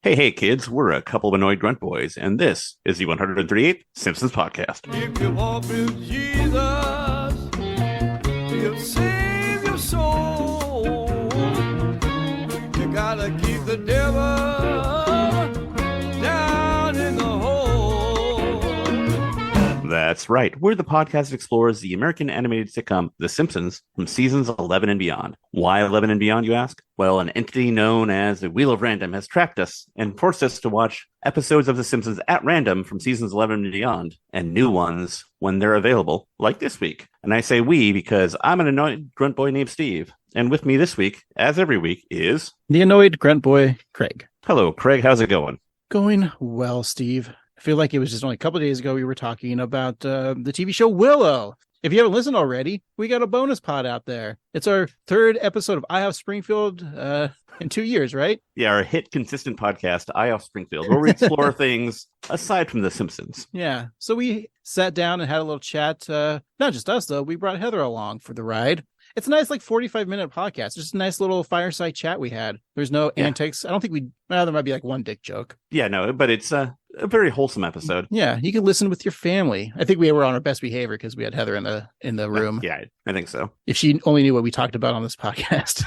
Hey, kids, we're a couple of annoyed grunt boys, and this is the 138th Simpsons Podcast. If you walk with Jesus, he'll save your soul. You gotta keep the devil down in the hole. That's right. We're the podcast that explores the American animated sitcom The Simpsons from seasons 11 and beyond. Why 11 and beyond, you ask? Well, an entity known as the Wheel of Random has trapped us and forced us to watch episodes of The Simpsons at random from seasons 11 and beyond, and new ones when they're available, like this week. And I say we because I'm an annoyed grunt boy named Steve. And with me this week, as every week, is... the annoyed grunt boy, Craig. Hello, Craig. How's it going? Going well, Steve. I feel like it was just only a couple of days ago we were talking about the TV show Willow. If you haven't listened already, we got a bonus pod out there. It's our third episode of I Have Springfield in 2 years, right? Yeah, our hit consistent podcast, I Off Springfield, where we explore things aside from The Simpsons. Yeah. So we sat down and had a little chat. Not just us, though. We brought Heather along for the ride. It's a nice, 45-minute podcast. Just a nice little fireside chat we had. There's no antics. I don't think there might be one dick joke. Yeah, no, but it's a very wholesome episode. Yeah, you can listen with your family. I think we were on our best behavior because we had Heather in the room. Yeah, I think so. If she only knew what we talked about on this podcast.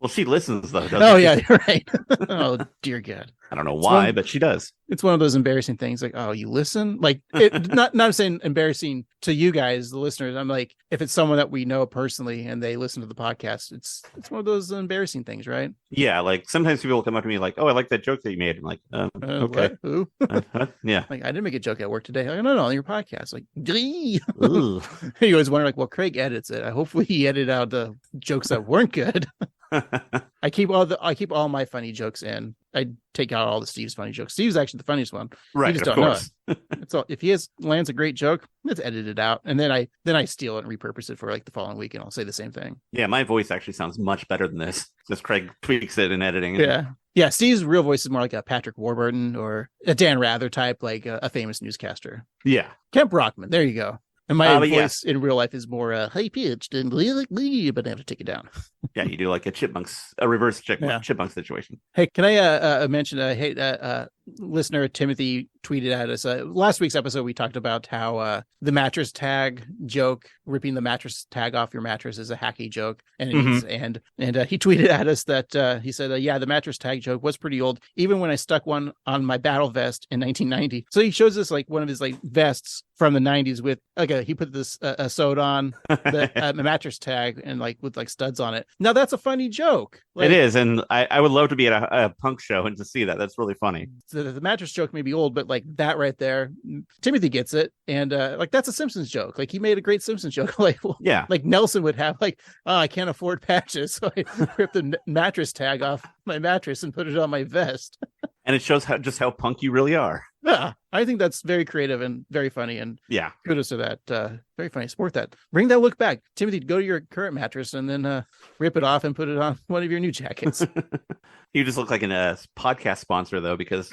Well, she listens, though, doesn't Oh, she? yeah, you're right. Oh, dear God. I don't know why, but she does. It's one of those embarrassing things. Like, oh, you listen? Not saying embarrassing to you guys, the listeners. I'm like, if it's someone that we know personally and they listen to the podcast, it's one of those embarrassing things, right? Yeah, sometimes people will come up to me like, oh, I like that joke that you made. I'm like, okay. What? Who? Yeah. Like, I didn't make a joke at work today. Like, no, on your podcast. Like, you always wonder, well, Craig edits it. Hopefully he edited out the jokes that weren't good. I keep all my funny jokes in. I take out all the Steve's funny jokes. Steve's actually the funniest one. Right, you just don't know it. It's all, if he lands a great joke, it's edited out, and then I steal it and repurpose it for the following week, and I'll say the same thing. Yeah, my voice actually sounds much better than this, because Craig tweaks it in editing. Yeah. Steve's real voice is more like a Patrick Warburton or a Dan Rather type, like a famous newscaster. Yeah, Kent Brockman. There you go. And my voice in real life is more high pitched and but I have to take it down. Yeah, you do like a reverse chipmunk situation. Hey, can I mention listener Timothy tweeted at us last week's episode. We talked about how the mattress tag joke, ripping the mattress tag off your mattress, is a hacky joke, and he tweeted at us that he said, the mattress tag joke was pretty old, even when I stuck one on my battle vest in 1990. So he shows us one of his vests from the 90s with he put this sewed on the mattress tag and with studs on it. Now that's a funny joke. It is, and I would love to be at a punk show and to see that. That's really funny. The mattress joke may be old, but that right there, Timothy gets it, and that's a Simpsons joke. He made a great Simpsons joke. Nelson would have I can't afford patches, so I ripped the mattress tag off my mattress and put it on my vest. And it shows how punk you really are. Yeah, I think that's very creative and very funny. And yeah, kudos to that. Very funny. Sport that. Bring that look back. Timothy, go to your current mattress and then rip it off and put it on one of your new jackets. You just look like a podcast sponsor, though, because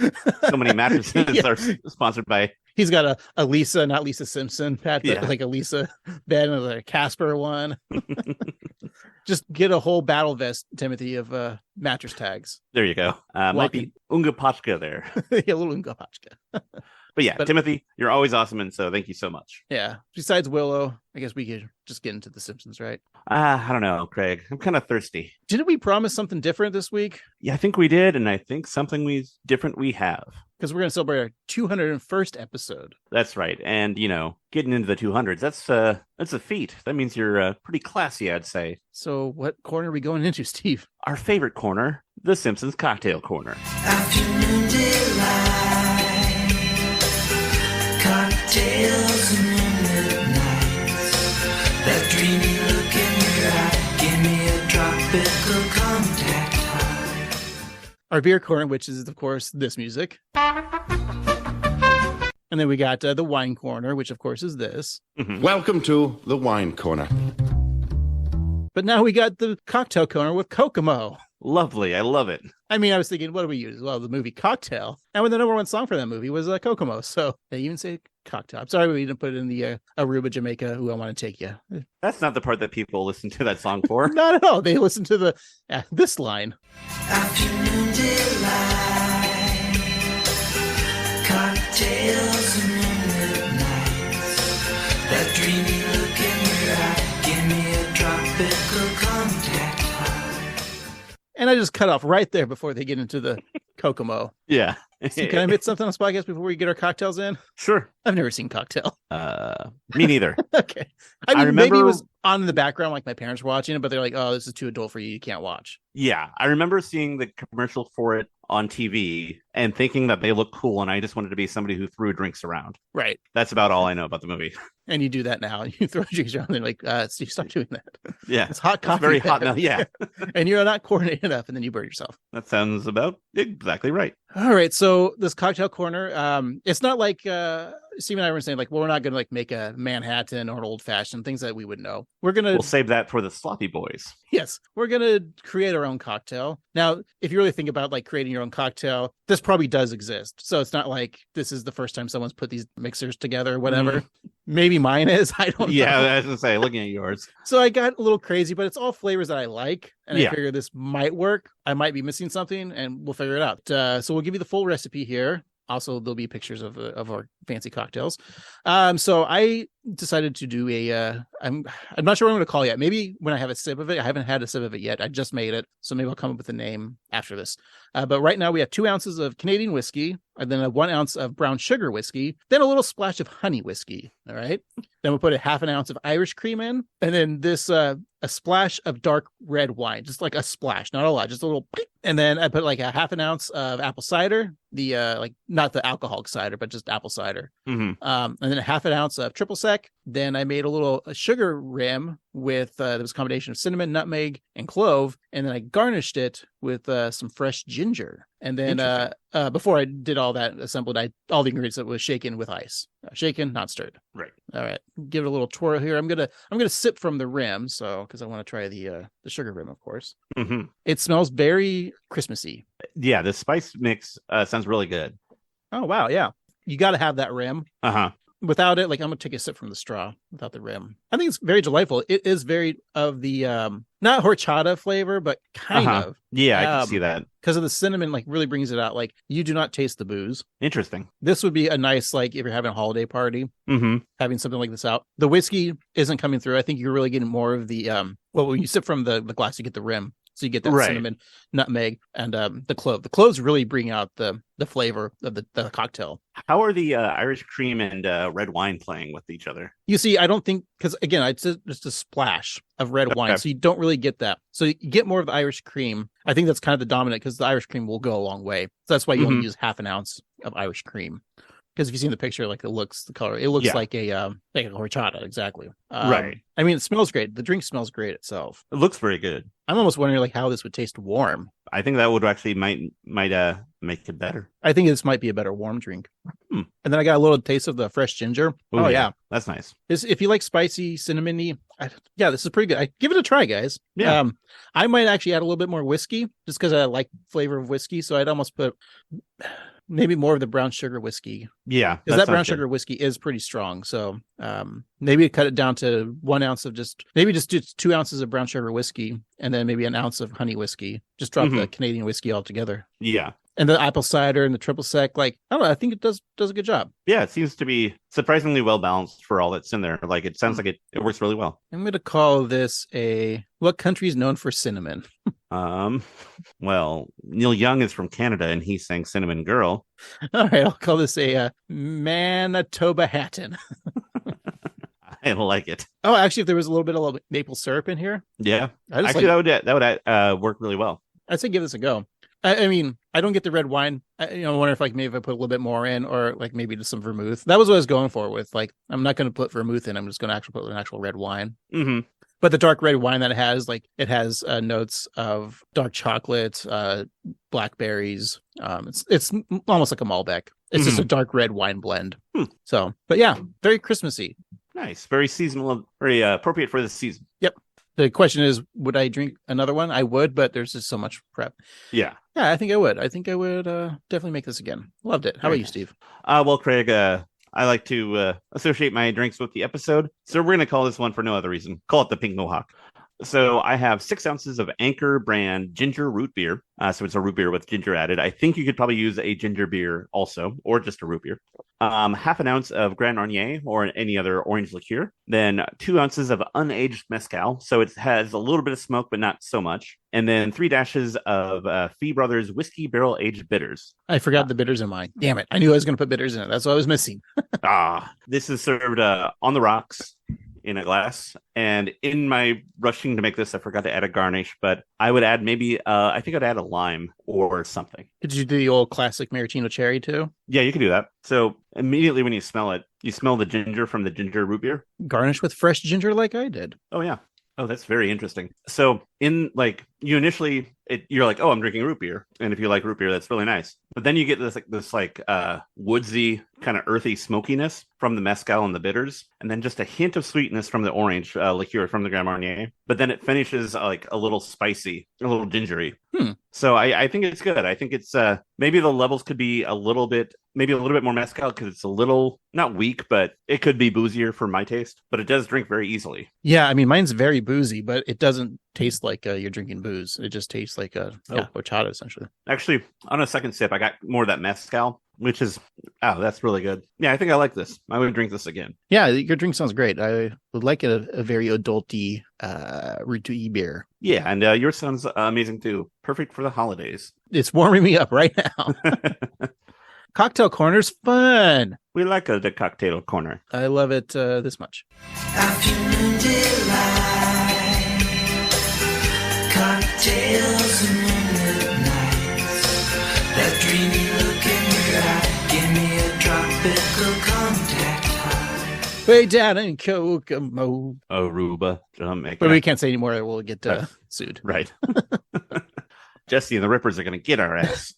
so many mattresses are sponsored by... He's got a Lisa, not Lisa Simpson, Pat, but a Lisa bed and a Casper one. Just get a whole battle vest, Timothy, of mattress tags. There you go. Might be Unga Pachka there. Yeah, a little Unga Pachka. But Timothy, you're always awesome, and so thank you so much. Yeah. Besides Willow, I guess we could just get into The Simpsons, right? I don't know, Craig. I'm kind of thirsty. Didn't we promise something different this week? Yeah, I think we did, and I think something different we have. Because we're going to celebrate our 201st episode. That's right. And, getting into the 200s, that's a feat. That means you're pretty classy, I'd say. So what corner are we going into, Steve? Our favorite corner, the Simpsons Cocktail Corner. Afternoon delight, cocktails and moonlit nights, that dreamy look in your eye, give me a tropical contact high. Our beer corner, which is, of course, this music. And then we got the wine corner, which, of course, is this. Mm-hmm. Welcome to the wine corner. But now we got the cocktail corner with Kokomo. Lovely. I love it. I mean, I was thinking, what do we use? Well, the movie Cocktail. And when the number one song for that movie was Kokomo. So they even say cocktail. I'm sorry we didn't put it in the Aruba, Jamaica, Ooh, I Want to Take You. That's not the part that people listen to that song for. Not at all. They listen to this line. Afternoon delight, I just cut off right there before they get into the Kokomo. Yeah. So can I admit something on this podcast before we get our cocktails in? Sure. I've never seen Cocktail. Me neither. Okay. I mean, remember... maybe it was on in the background, like my parents were watching it, but they're like, oh, this is too adult for you. You can't watch. Yeah. I remember seeing the commercial for it on TV and thinking that they looked cool. And I just wanted to be somebody who threw drinks around. Right. That's about all I know about the movie. And you do that now. You throw drinks around and like, Steve, stop doing that. Yeah. It's hot coffee. It's very hot now. Yeah. And you're not coordinated enough and then you burn yourself. That sounds about exactly right. All right. So this cocktail corner, it's not like Steve and I were saying like, well, we're not going to like make a Manhattan or an old fashioned, things that we would know. We'll save that for the sloppy boys. Yes, we're going to create our own cocktail. Now, if you really think about like creating your own cocktail, this probably does exist. So it's not like this is the first time someone's put these mixers together or whatever. Maybe mine is. I don't know. Yeah, I was going to say, looking at yours. So I got a little crazy, but it's all flavors that I like. And Yeah. I figure this might work. I might be missing something and we'll figure it out. So we'll give you the full recipe here. Also, there'll be pictures of our fancy cocktails. So I decided to do I'm not sure what I'm going to call it yet. Maybe when I have a sip of it. I haven't had a sip of it yet. I just made it. So maybe I'll come up with a name after this. But right now we have 2 ounces of Canadian whiskey, and then 1 ounce of brown sugar whiskey, then a little splash of honey whiskey. All right. Then we'll put a half an ounce of Irish cream in, and then this a splash of dark red wine, just like a splash, not a lot, just a little. And then I put like a half an ounce of apple cider, the like not the alcoholic cider, but just apple cider. Mm-hmm. And then a half an ounce of triple sec. Then I made a sugar rim with there was a combination of cinnamon, nutmeg, and clove, and then I garnished it with some fresh ginger. And then before I did all that, assembled all the ingredients that was shaken with ice, shaken, not stirred. Right. All right, give it a little twirl here. I'm gonna sip from the rim, so because I want to try the sugar rim, of course. Mm-hmm. It smells very Christmassy. Yeah, the spice mix sounds really good. Oh wow, yeah. You got to have that rim. Uh-huh. Without it, like I'm gonna take a sip from the straw without the rim. I think it's very delightful. It is very of the not horchata flavor, but kind of. Yeah, I can see that. Because of the cinnamon, like really brings it out. Like you do not taste the booze. Interesting. This would be a nice, like if you're having a holiday party, having something like this out. The whiskey isn't coming through. I think you're really getting more of the well, when you sip from the glass, you get the rim. So you get that cinnamon, nutmeg, and the clove. The cloves really bring out the flavor of the cocktail. How are the Irish cream and red wine playing with each other? You see, I don't think, because again, it's just a splash of red wine, so you don't really get that. So you get more of the Irish cream. I think that's kind of the dominant, because the Irish cream will go a long way. So that's why you only use half an ounce of Irish cream. Because if you see in the picture, like the color, it looks like a horchata, exactly. Right. I mean, it smells great. The drink smells great itself. It looks very good. I'm almost wondering like how this would taste warm. I think that would actually might make it better. I think this might be a better warm drink. And then I got a little taste of the fresh ginger. Ooh, yeah, that's nice. If you like spicy, cinnamony, this is pretty good. Give it a try, guys. Yeah. I might actually add a little bit more whiskey just because I like flavor of whiskey. So I'd almost put maybe more of the brown sugar whiskey. Yeah, because that brown sugar whiskey is pretty strong. So maybe cut it down to 1 ounce of just 2 ounces of brown sugar whiskey, and then maybe an ounce of honey whiskey. Just drop the Canadian whiskey altogether. Yeah. And the apple cider and the triple sec, like, I don't know, I think it does a good job. Yeah, it seems to be surprisingly well balanced for all that's in there. Like, it sounds like it works really well. I'm going to call this what country is known for cinnamon? Well, Neil Young is from Canada and he sang Cinnamon Girl. All right, I'll call this a Manitoba Hatton. I like it. Oh, actually, if there was a little bit of maple syrup in here. Yeah. Actually, that would work really well. I'd say give this a go. I mean, I don't get the red wine. I wonder if maybe if I put a little bit more in, or like maybe just some vermouth. That was what I was going for with like, I'm not going to put vermouth in. I'm just going to actually put an actual red wine. Mm-hmm. But the dark red wine that it has notes of dark chocolate, blackberries. It's almost like a Malbec. It's just a dark red wine blend. So, but yeah, very Christmassy. Nice. Very seasonal, very appropriate for this season. Yep. The question is, would I drink another one? I would, but there's just so much prep. Yeah. Yeah, I think I would. Definitely make this again. Loved it. How about you, Steve? Well, Craig, I like to associate my drinks with the episode. So we're going to call this one for no other reason. Call it the Pink Mohawk. So I have 6 ounces of Anchor brand ginger root beer. So it's a root beer with ginger added. I think you could probably use a ginger beer also, or just a root beer. half an ounce of Grand Marnier or any other orange liqueur, then 2 ounces of unaged mezcal, so it has a little bit of smoke but not so much, and then 3 dashes of Fee Brothers whiskey barrel aged bitters. I forgot the bitters in mine. Damn it! I knew I was going to put bitters in it. That's what I was missing. This is served on the rocks in a glass, and in my rushing to make this, I forgot to add a garnish, but I would add maybe I think I'd add a lime or something. Did you do the old classic maraschino cherry too? Yeah, you can do that. So immediately when you smell it, you smell the ginger from the ginger root beer. Garnish with fresh ginger like I did. Oh yeah. Oh, that's very interesting. So in like you initially you're like, oh, I'm drinking root beer, and if you like root beer, that's really nice. But then you get this woodsy kind of earthy smokiness from the mezcal and the bitters, and then just a hint of sweetness from the orange liqueur from the Grand Marnier. But then it finishes like a little spicy, a little gingery. So I think it's good. I think it's maybe the levels could be a little bit more mezcal because it's a little not weak, but it could be boozier for my taste. But it does drink very easily. Yeah, I mean mine's very boozy, but it doesn't taste like you're drinking booze. It just tastes like horchata essentially. Actually, on a second sip, I got more of that mezcal, which is that's really good. Yeah, I think I like this. I would drink this again. Yeah, your drink sounds great. I would like a very adulty root beer. Yeah, and yours sounds amazing too. Perfect for the holidays. It's warming me up right now. Cocktail corner's fun. We like the cocktail corner. I love it this much. Afternoon delight, cocktails and moonlit nights. That dreamy look in your eye, give me a tropical contact high. Way down in Kokomo. Aruba, Jamaica. But we can't say anymore. We'll get sued. Right. Jesse and the Rippers are going to get our ass.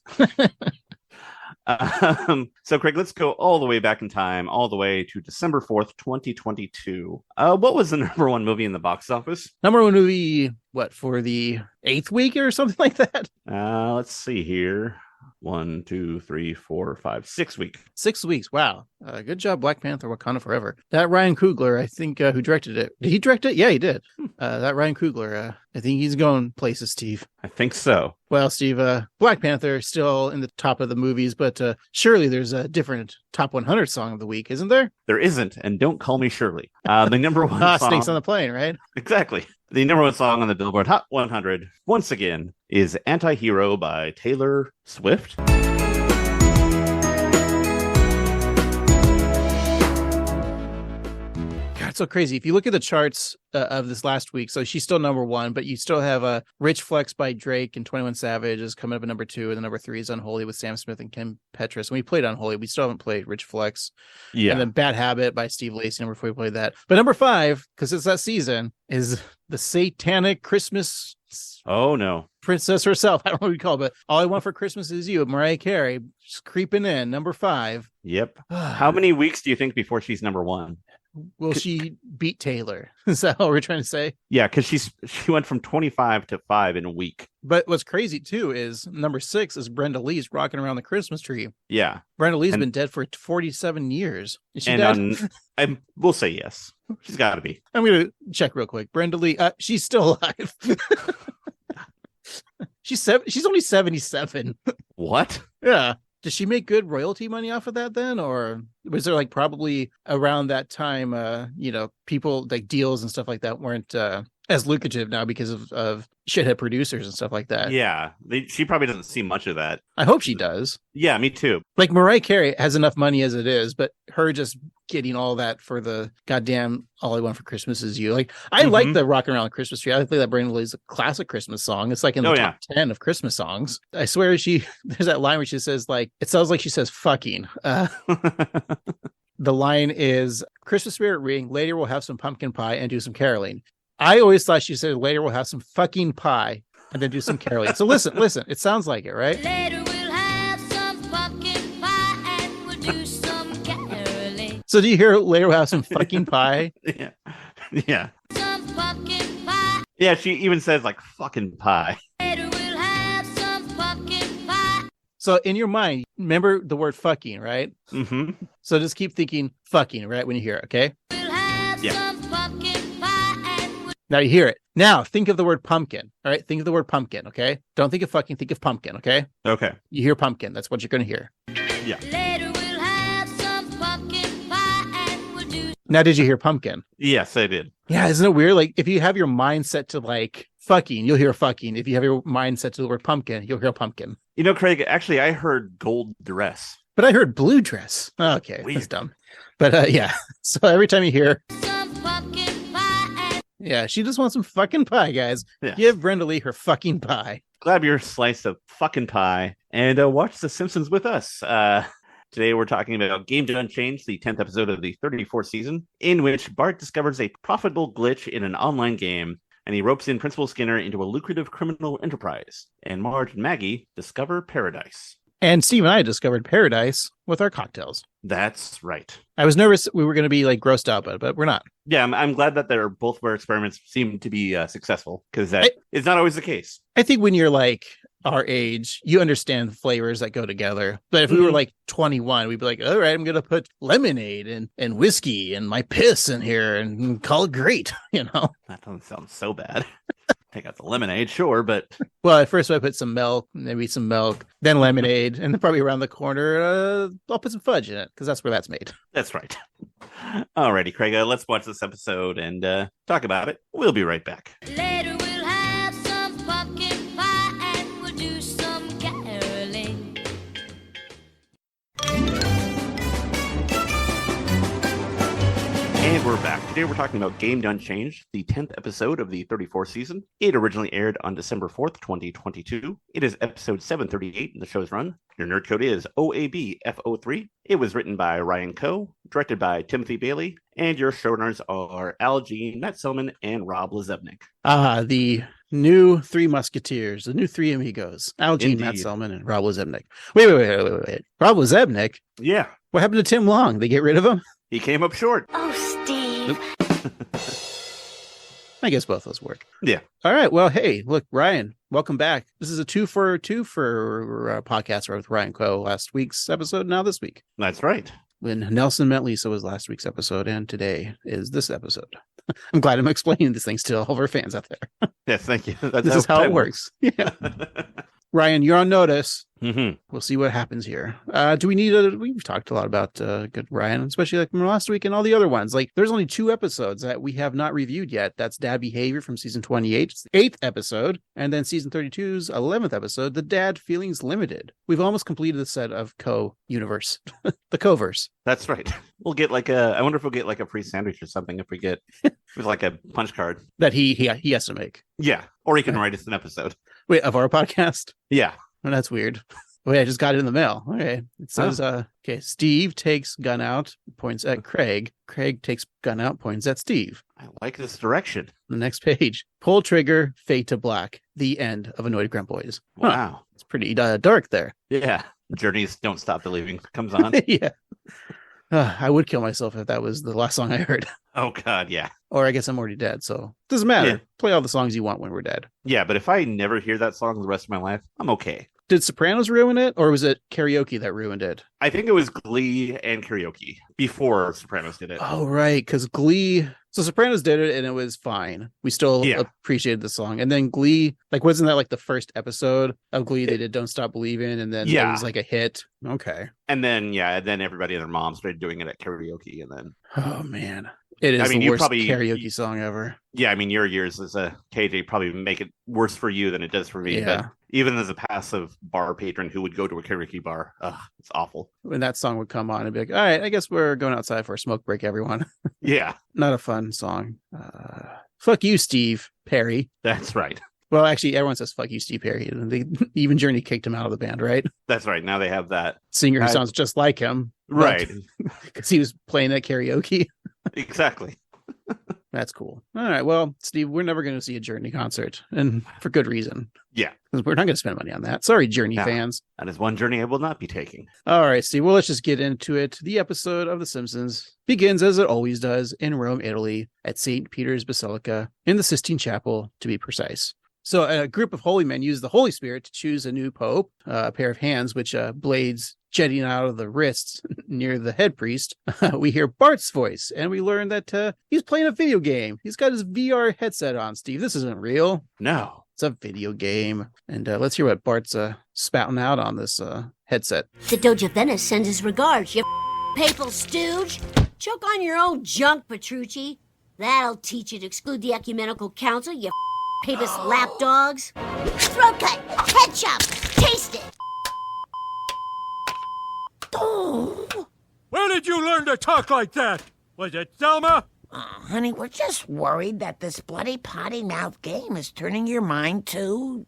So Craig, let's go all the way back in time, all the way to December 4th, 2022. What was the number one movie in the box office? Number one movie, what, for the 8th week or something like that? Let's see here. 1, 2, 3, 4, 5, 6 weeks. 6 weeks. Wow. Good job, Black Panther, Wakanda Forever. That Ryan Coogler, I think, who directed it. Did he direct it? Yeah, he did. That Ryan Coogler, I think he's going places, Steve. I think so. Well, Steve, Black Panther still in the top of the movies, but surely there's a different top 100 song of the week, isn't there? There isn't, and don't call me Shirley. The number one song... Snakes on the Plane, right? Exactly. The number one song on the Billboard Hot 100, once again, is Anti-Hero by Taylor Swift. God, it's so crazy. If you look at the charts of this last week, so she's still number one, but you still have Rich Flex by Drake and 21 Savage is coming up at number 2, and the number 3 is Unholy with Sam Smith and Kim Petras. And we played Unholy. We still haven't played Rich Flex. Yeah. And then Bad Habit by Steve Lacy, number 4, we played that. But number 5, because it's that season, is the Satanic Christmas... Oh, no. Princess herself. I don't know what we call it, but All I Want for Christmas Is You, Mariah Carey, just creeping in, number 5. Yep. How many weeks do you think before she's number 1? Will she beat Taylor? Is that what we're trying to say? Yeah, because she went from 25 to 5 in a week. But what's crazy too is number 6 is Brenda Lee's Rocking Around the Christmas Tree. Yeah. Brenda Lee's been dead for 47 years. Is she dead? We'll say yes. She's got to be. I'm going to check real quick. Brenda Lee, she's still alive. She's only 77. What? Yeah. Does she make good royalty money off of that then? Or was there like probably around that time, people like deals and stuff like that weren't as lucrative now because of shithead producers and stuff like that? Yeah. She probably doesn't see much of that. I hope she does. Yeah, me too. Like Mariah Carey has enough money as it is, but her just getting all that for the goddamn All I Want for Christmas Is You. Like, I like the Rockin' Around the Christmas Tree. I think that Brenda Lee's a classic Christmas song. It's like in the top 10 of Christmas songs. I swear there's that line where she says, like, it sounds like she says fucking. The line is, Christmas spirit ring, later we'll have some pumpkin pie and do some caroling. I always thought she said, later we'll have some fucking pie and then do some caroling. So listen, it sounds like it, right? Later we'll have some pumpkin pie and we'll do some caroling. So do you hear later we'll have some fucking pie? Yeah. Yeah. Some pumpkin pie. Yeah, she even says like fucking pie. Later we'll have some pumpkin pie. So in your mind, remember the word fucking, right? Mm-hmm. So just keep thinking fucking, right, when you hear it, okay? We'll have some pumpkin pie and we'll... Now you hear it. Now think of the word pumpkin, all right? Think of the word pumpkin, okay? Don't think of fucking, think of pumpkin, okay? Okay. You hear pumpkin, that's what you're going to hear. Yeah. Later we'll have some Now, did you hear pumpkin? Yes, I did. Yeah, isn't it weird? Like, if you have your mind set to like fucking, you'll hear fucking. If you have your mind set to the word pumpkin, you'll hear pumpkin. You know, Craig, actually, I heard gold dress. But I heard blue dress. Okay, Weird. that's dumb. But yeah, so every time you hear, Some pumpkin pie and yeah, she just wants some fucking pie, guys. Yeah. Give Brenda Lee her fucking pie. Grab your slice of fucking pie and watch The Simpsons with us. Today we're talking about Game Done Change, the 10th episode of the 34th season, in which Bart discovers a profitable glitch in an online game, and he ropes in Principal Skinner into a lucrative criminal enterprise. And Marge and Maggie discover paradise. And Steve and I discovered paradise with our cocktails. That's right. I was nervous we were going to be like grossed out by it, but we're not. Yeah, I'm glad that they're both of our experiments seem to be successful, because that is not always the case. I think when you're like our age, you understand flavors that go together. But if we were like 21, we'd be like, all right, I'm going to put lemonade and whiskey and my piss in here and call it great, you know? That doesn't sound so bad. Take out the lemonade, sure, but Well, at first I put some milk, maybe some milk, then lemonade, and then probably around the corner, I'll put some fudge in it because that's where that's made. that's right. Alrighty, Craig, let's watch this episode and talk about it. We'll be right back. later we'll have some pumpkin pie and we'll do some caroling. And we're back. Today we're talking about Game Done Change, the 10th episode of the 34th season. It originally aired on December 4th, 2022. It is episode 738 in the show's run. Your nerd code is OABFO3. It was written by Ryan Koh, directed by Timothy Bailey, and your showrunners are Al Jean, Matt Selman, and Rob Lezebnik. The new Three Musketeers, the new Three Amigos, Al Jean, Matt Indeed. Selman, and Rob Lezebnik. Wait. Rob Lezebnik? Yeah, What happened to Tim Long? They get rid of him? he came up short. Oh, Steve. I guess both those work. Yeah. All right. Well, hey, look, Ryan, welcome back. This is a two for podcast with Ryan Koh. Last week's episode, now this week. That's right. When Nelson Met Lisa was last week's episode, and today is this episode. I'm glad I'm explaining these things to all of our fans out there. Yes, thank you. That's This is how it works. Yeah. Ryan, you're on notice. Mm-hmm. We'll see what happens here. Do we need we've talked a lot about good Ryan, especially like from last week and all the other ones. Like there's only 2 episodes that we have not reviewed yet. That's Dad Behavior from season 28, it's the 8th episode, and then season 32's 11th episode, The Dad Feelings Limited. We've almost completed the set of Koh universe, the Koh-verse. That's right. We'll get like I wonder if we'll get like a free sandwich or something if we get with like a punch card. That he has to make. Yeah. Or he can write us an episode. Wait, of our podcast? Yeah. Oh, that's weird. Wait, I just got it in the mail. Okay. It says, okay, Steve takes gun out, points at Craig. Craig takes gun out, points at Steve. I like this direction. The next page, pull trigger, fade to black. The end of Annoyed Grunt Boys. Huh, Wow. it's pretty dark there. Yeah. Journeys Don't Stop Believing comes on. Yeah. I would kill myself if that was the last song I heard. Oh, God. Yeah. Or I guess I'm already dead, so doesn't matter. Yeah. Play all the songs you want when we're dead. Yeah. But if I never hear that song the rest of my life, I'm okay. Did Sopranos ruin it, or was it karaoke that ruined it? I think it was Glee and karaoke before Sopranos did it. Oh, right, because Glee... So Sopranos did it, and it was fine. We still appreciated the song. And then Glee, like, wasn't that like the first episode of Glee? They did Don't Stop Believing, and then it was like a hit. Okay. And then, then everybody and their mom started doing it at karaoke. And then, Oh, man. It is the worst karaoke song ever. Yeah, I mean, your years as a KJ probably make it worse for you than it does for me. Yeah. But even as a passive bar patron who would go to a karaoke bar, it's awful. When that song would come on and be like, all right, I guess we're going outside for a smoke break, everyone. Yeah, Not a fun song. Fuck you, Steve Perry. that's right. Well, actually, everyone says fuck you, Steve Perry. Even Journey kicked him out of the band, right? That's right. Now they have that. Singer who sounds just like him. Right. Because he was playing at karaoke. Exactly. That's cool. All right. Well, Steve, we're never going to see a Journey concert, and for good reason. Yeah. Because we're not going to spend money on that. Sorry, Journey No. fans. That is one journey I will not be taking. All right, Steve. Well, let's just get into it. The episode of The Simpsons begins, as it always does, in Rome, Italy, at St. Peter's Basilica, in the Sistine Chapel, to be precise. So a group of holy men use the Holy Spirit to choose a new pope, a pair of hands, which blades jetting out of the wrists near the head priest. We hear Bart's voice, and we learn that he's playing a video game. He's got his VR headset on, Steve. This isn't real. No. It's a video game. And let's hear what Bart's spouting out on this headset. The Doge of Venice sends his regards, you papal stooge. Choke on your own junk, Petrucci. That'll teach you to exclude the ecumenical council, you papist lapdogs. Throat cut, head chop, taste it. Oh. Where did you learn to talk like that? Was it Selma? Honey, we're just worried that this bloody potty mouth game is turning your mind to...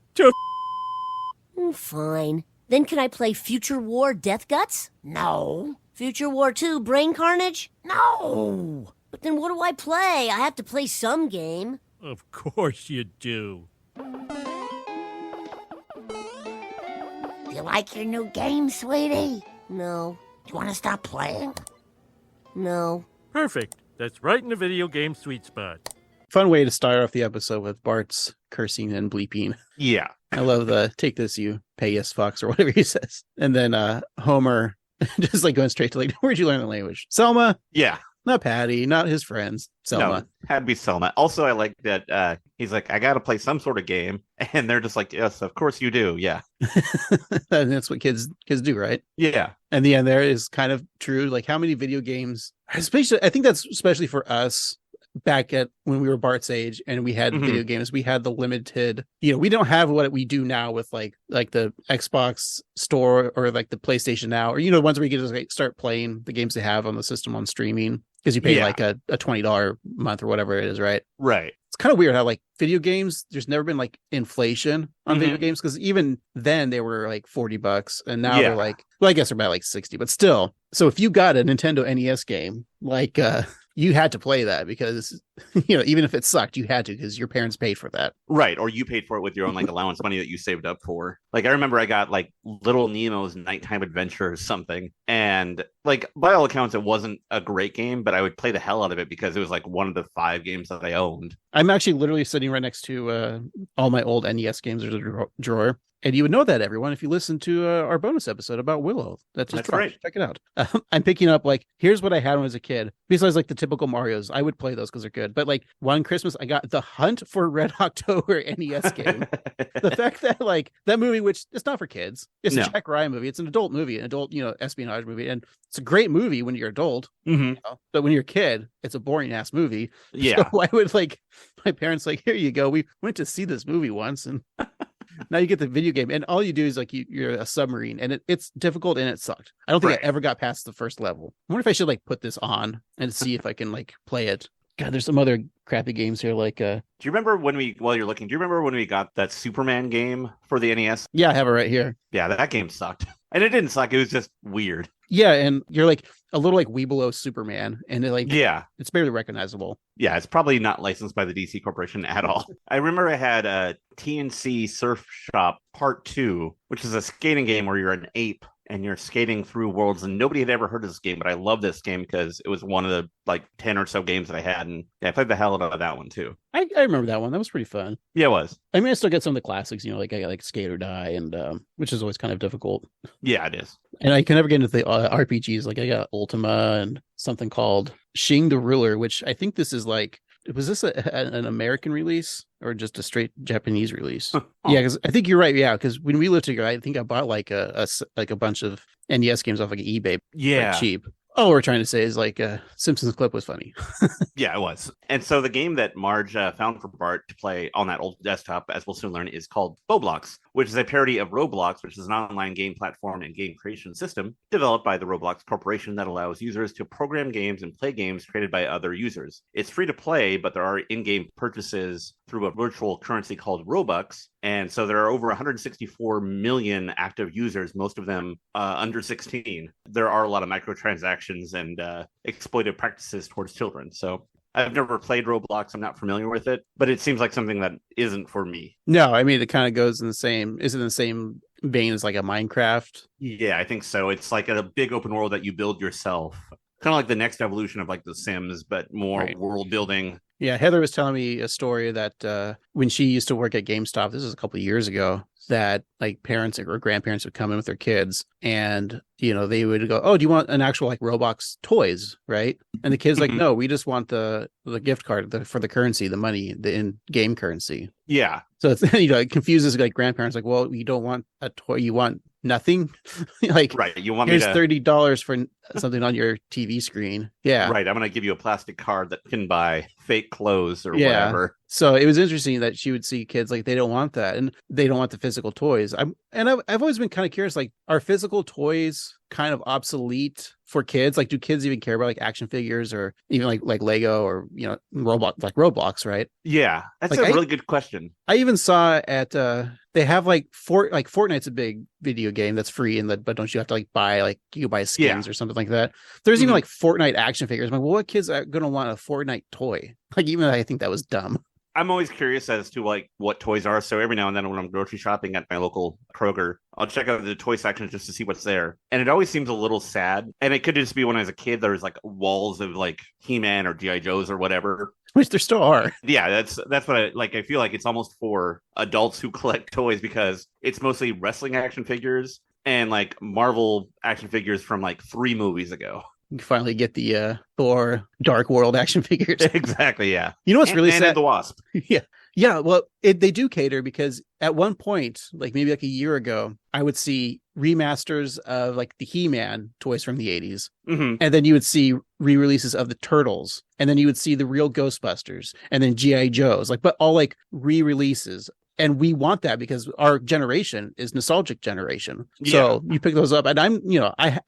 Fine. Then can I play Future War Death Guts? No. Future War 2 Brain Carnage? No. But then what do I play? I have to play some game. Of course you do. You like your new game, sweetie? No. You want to stop playing? No. Perfect. That's right in the video game sweet spot. Fun way to start off the episode with Bart's cursing and bleeping. Yeah. I love the take this, you payas fucks, or whatever he says. And then Homer just like going straight to like, where'd you learn the language? Selma? Yeah. Not Patty, not his friends. Selma. No, had to be Selma. Also, I like that he's like, I got to play some sort of game. And they're just like, yes, of course you do. Yeah. And that's what kids do, right? Yeah. And the end there is kind of true. Like how many video games, especially, I think that's especially for us back at when we were Bart's age and we had video games, we had the limited, we don't have what we do now with like the Xbox store or like the PlayStation Now, or, ones where you can just like start playing the games they have on the system on streaming because you pay like a $20 month or whatever it is, right? Right. It's kind of weird how like video games, there's never been like inflation on video games, because even then they were like $40 and now they're like, well, I guess they're about like 60, but still. So if you got a Nintendo NES game, like you had to play that because, even if it sucked, you had to because your parents paid for that. Right. Or you paid for it with your own like allowance money that you saved up for. Like I remember I got like Little Nemo's Nighttime Adventure or something. And like by all accounts, it wasn't a great game, but I would play the hell out of it because it was like one of the 5 games that I owned. I'm actually literally sitting right next to all my old NES games. There's a drawer. And you would know that, everyone, if you listen to our bonus episode about Willow. That's dropped. Right. Check it out. I'm picking up, like, here's what I had when I was a kid. Besides, like, the typical Marios, I would play those because they're good. But, like, one Christmas, I got the Hunt for Red October NES game. The fact that, like, that movie, which it's not for kids. It's a Jack Ryan movie. It's an adult movie, an adult, espionage movie. And it's a great movie when you're adult. But when you're a kid, it's a boring-ass movie. Yeah. So I would, like, my parents, like, here you go. We went to see this movie once, and... Now you get the video game, and all you do is like you're a submarine, and it's difficult and it sucked. I don't think I ever got past the first level. I wonder if I should like put this on and see if I can like play it. God, there's some other crappy games here. Like, do you remember while you're looking, do you remember when we got that Superman game for the NES? Yeah, I have it right here. Yeah, that game sucked. And it didn't suck. It was just weird. Yeah, and you're like a little like Weebelow Superman, and it's barely recognizable. Yeah, it's probably not licensed by the DC Corporation at all. I remember I had a TNC Surf Shop Part 2, which is a skating game where you're an ape and you're skating through worlds, and nobody had ever heard of this game, but I love this game because it was one of the like 10 or so games that I had, and I played the hell out of that one too. I remember that one. That was pretty fun. Yeah, it was. I mean, I still get some of the classics, like I got like Skate or Die, and which is always kind of difficult. Yeah, it is. And I can never get into the RPGs. Like I got Ultima and something called Shing the Ruler, which I think this is like, was this an American release or just a straight Japanese release? Yeah, because I think you're right. Yeah, because when we lived together, I think I bought like a bunch of NES games off like eBay. Yeah, like cheap. All we're trying to say is like Simpsons clip was funny. Yeah, it was. And so the game that Marge found for Bart to play on that old desktop, as we'll soon learn, is called Roblox, which is a parody of Roblox, which is an online game platform and game creation system developed by the Roblox Corporation that allows users to program games and play games created by other users. It's free to play, but there are in-game purchases through a virtual currency called Robux. And so there are over 164 million active users, most of them under 16. There are a lot of microtransactions and exploitive practices towards children. So I've never played Roblox. I'm not familiar with it, but it seems like something that isn't for me. No, I mean, it kind of goes in the same, is it in the same vein as like a Minecraft? Yeah, I think so. It's like a big open world that you build yourself. Kind of like the next evolution of like The Sims, but more world building. Yeah, Heather was telling me a story that when she used to work at GameStop, this was a couple of years ago, that like parents or grandparents would come in with their kids and, they would go, oh, do you want an actual like Roblox toys, right? And the kid's like, no, we just want the gift card for the currency, the money, the in-game currency. Yeah. So it's, it confuses like grandparents like, well, you don't want a toy, you want nothing. Like, right, you want here's $30 something on your TV screen. Yeah. Right. I'm going to give you a plastic card that can buy fake clothes or whatever. So it was interesting that she would see kids like they don't want that and they don't want the physical toys. I've always been kind of curious, like, are physical toys kind of obsolete for kids? Like, do kids even care about like action figures or even like Lego or, you know, Roblox, right? Yeah, that's Like, a really good question. I even saw at they have like Fortnite's a big video game that's free but don't you have to like buy you buy skins or something like that. There's even like Fortnite action figures. I'm like, well, what kids are gonna want a Fortnite toy? Like, even I think that was dumb. I'm always curious as to like what toys are. So every now and then when I'm grocery shopping at my local Kroger, I'll check out the toy section just to see what's there. And it always seems a little sad. And it could just be when I was a kid, there was like walls of like He-Man or G.I. Joes or whatever. Which there still are. Yeah, that's what I feel like it's almost for adults who collect toys because it's mostly wrestling action figures and like Marvel action figures from like 3 movies ago. You can finally get the Thor Dark World action figures. Exactly, yeah. You know what's really sad? And the Wasp. Yeah. Well, they do cater because at one point, like maybe like a year ago, I would see remasters of like the He-Man toys from the 80s. Mm-hmm. And then you would see re-releases of the Turtles. And then you would see the real Ghostbusters and then G.I. Joes, but all like re-releases. And we want that because our generation is nostalgic generation. So you pick those up and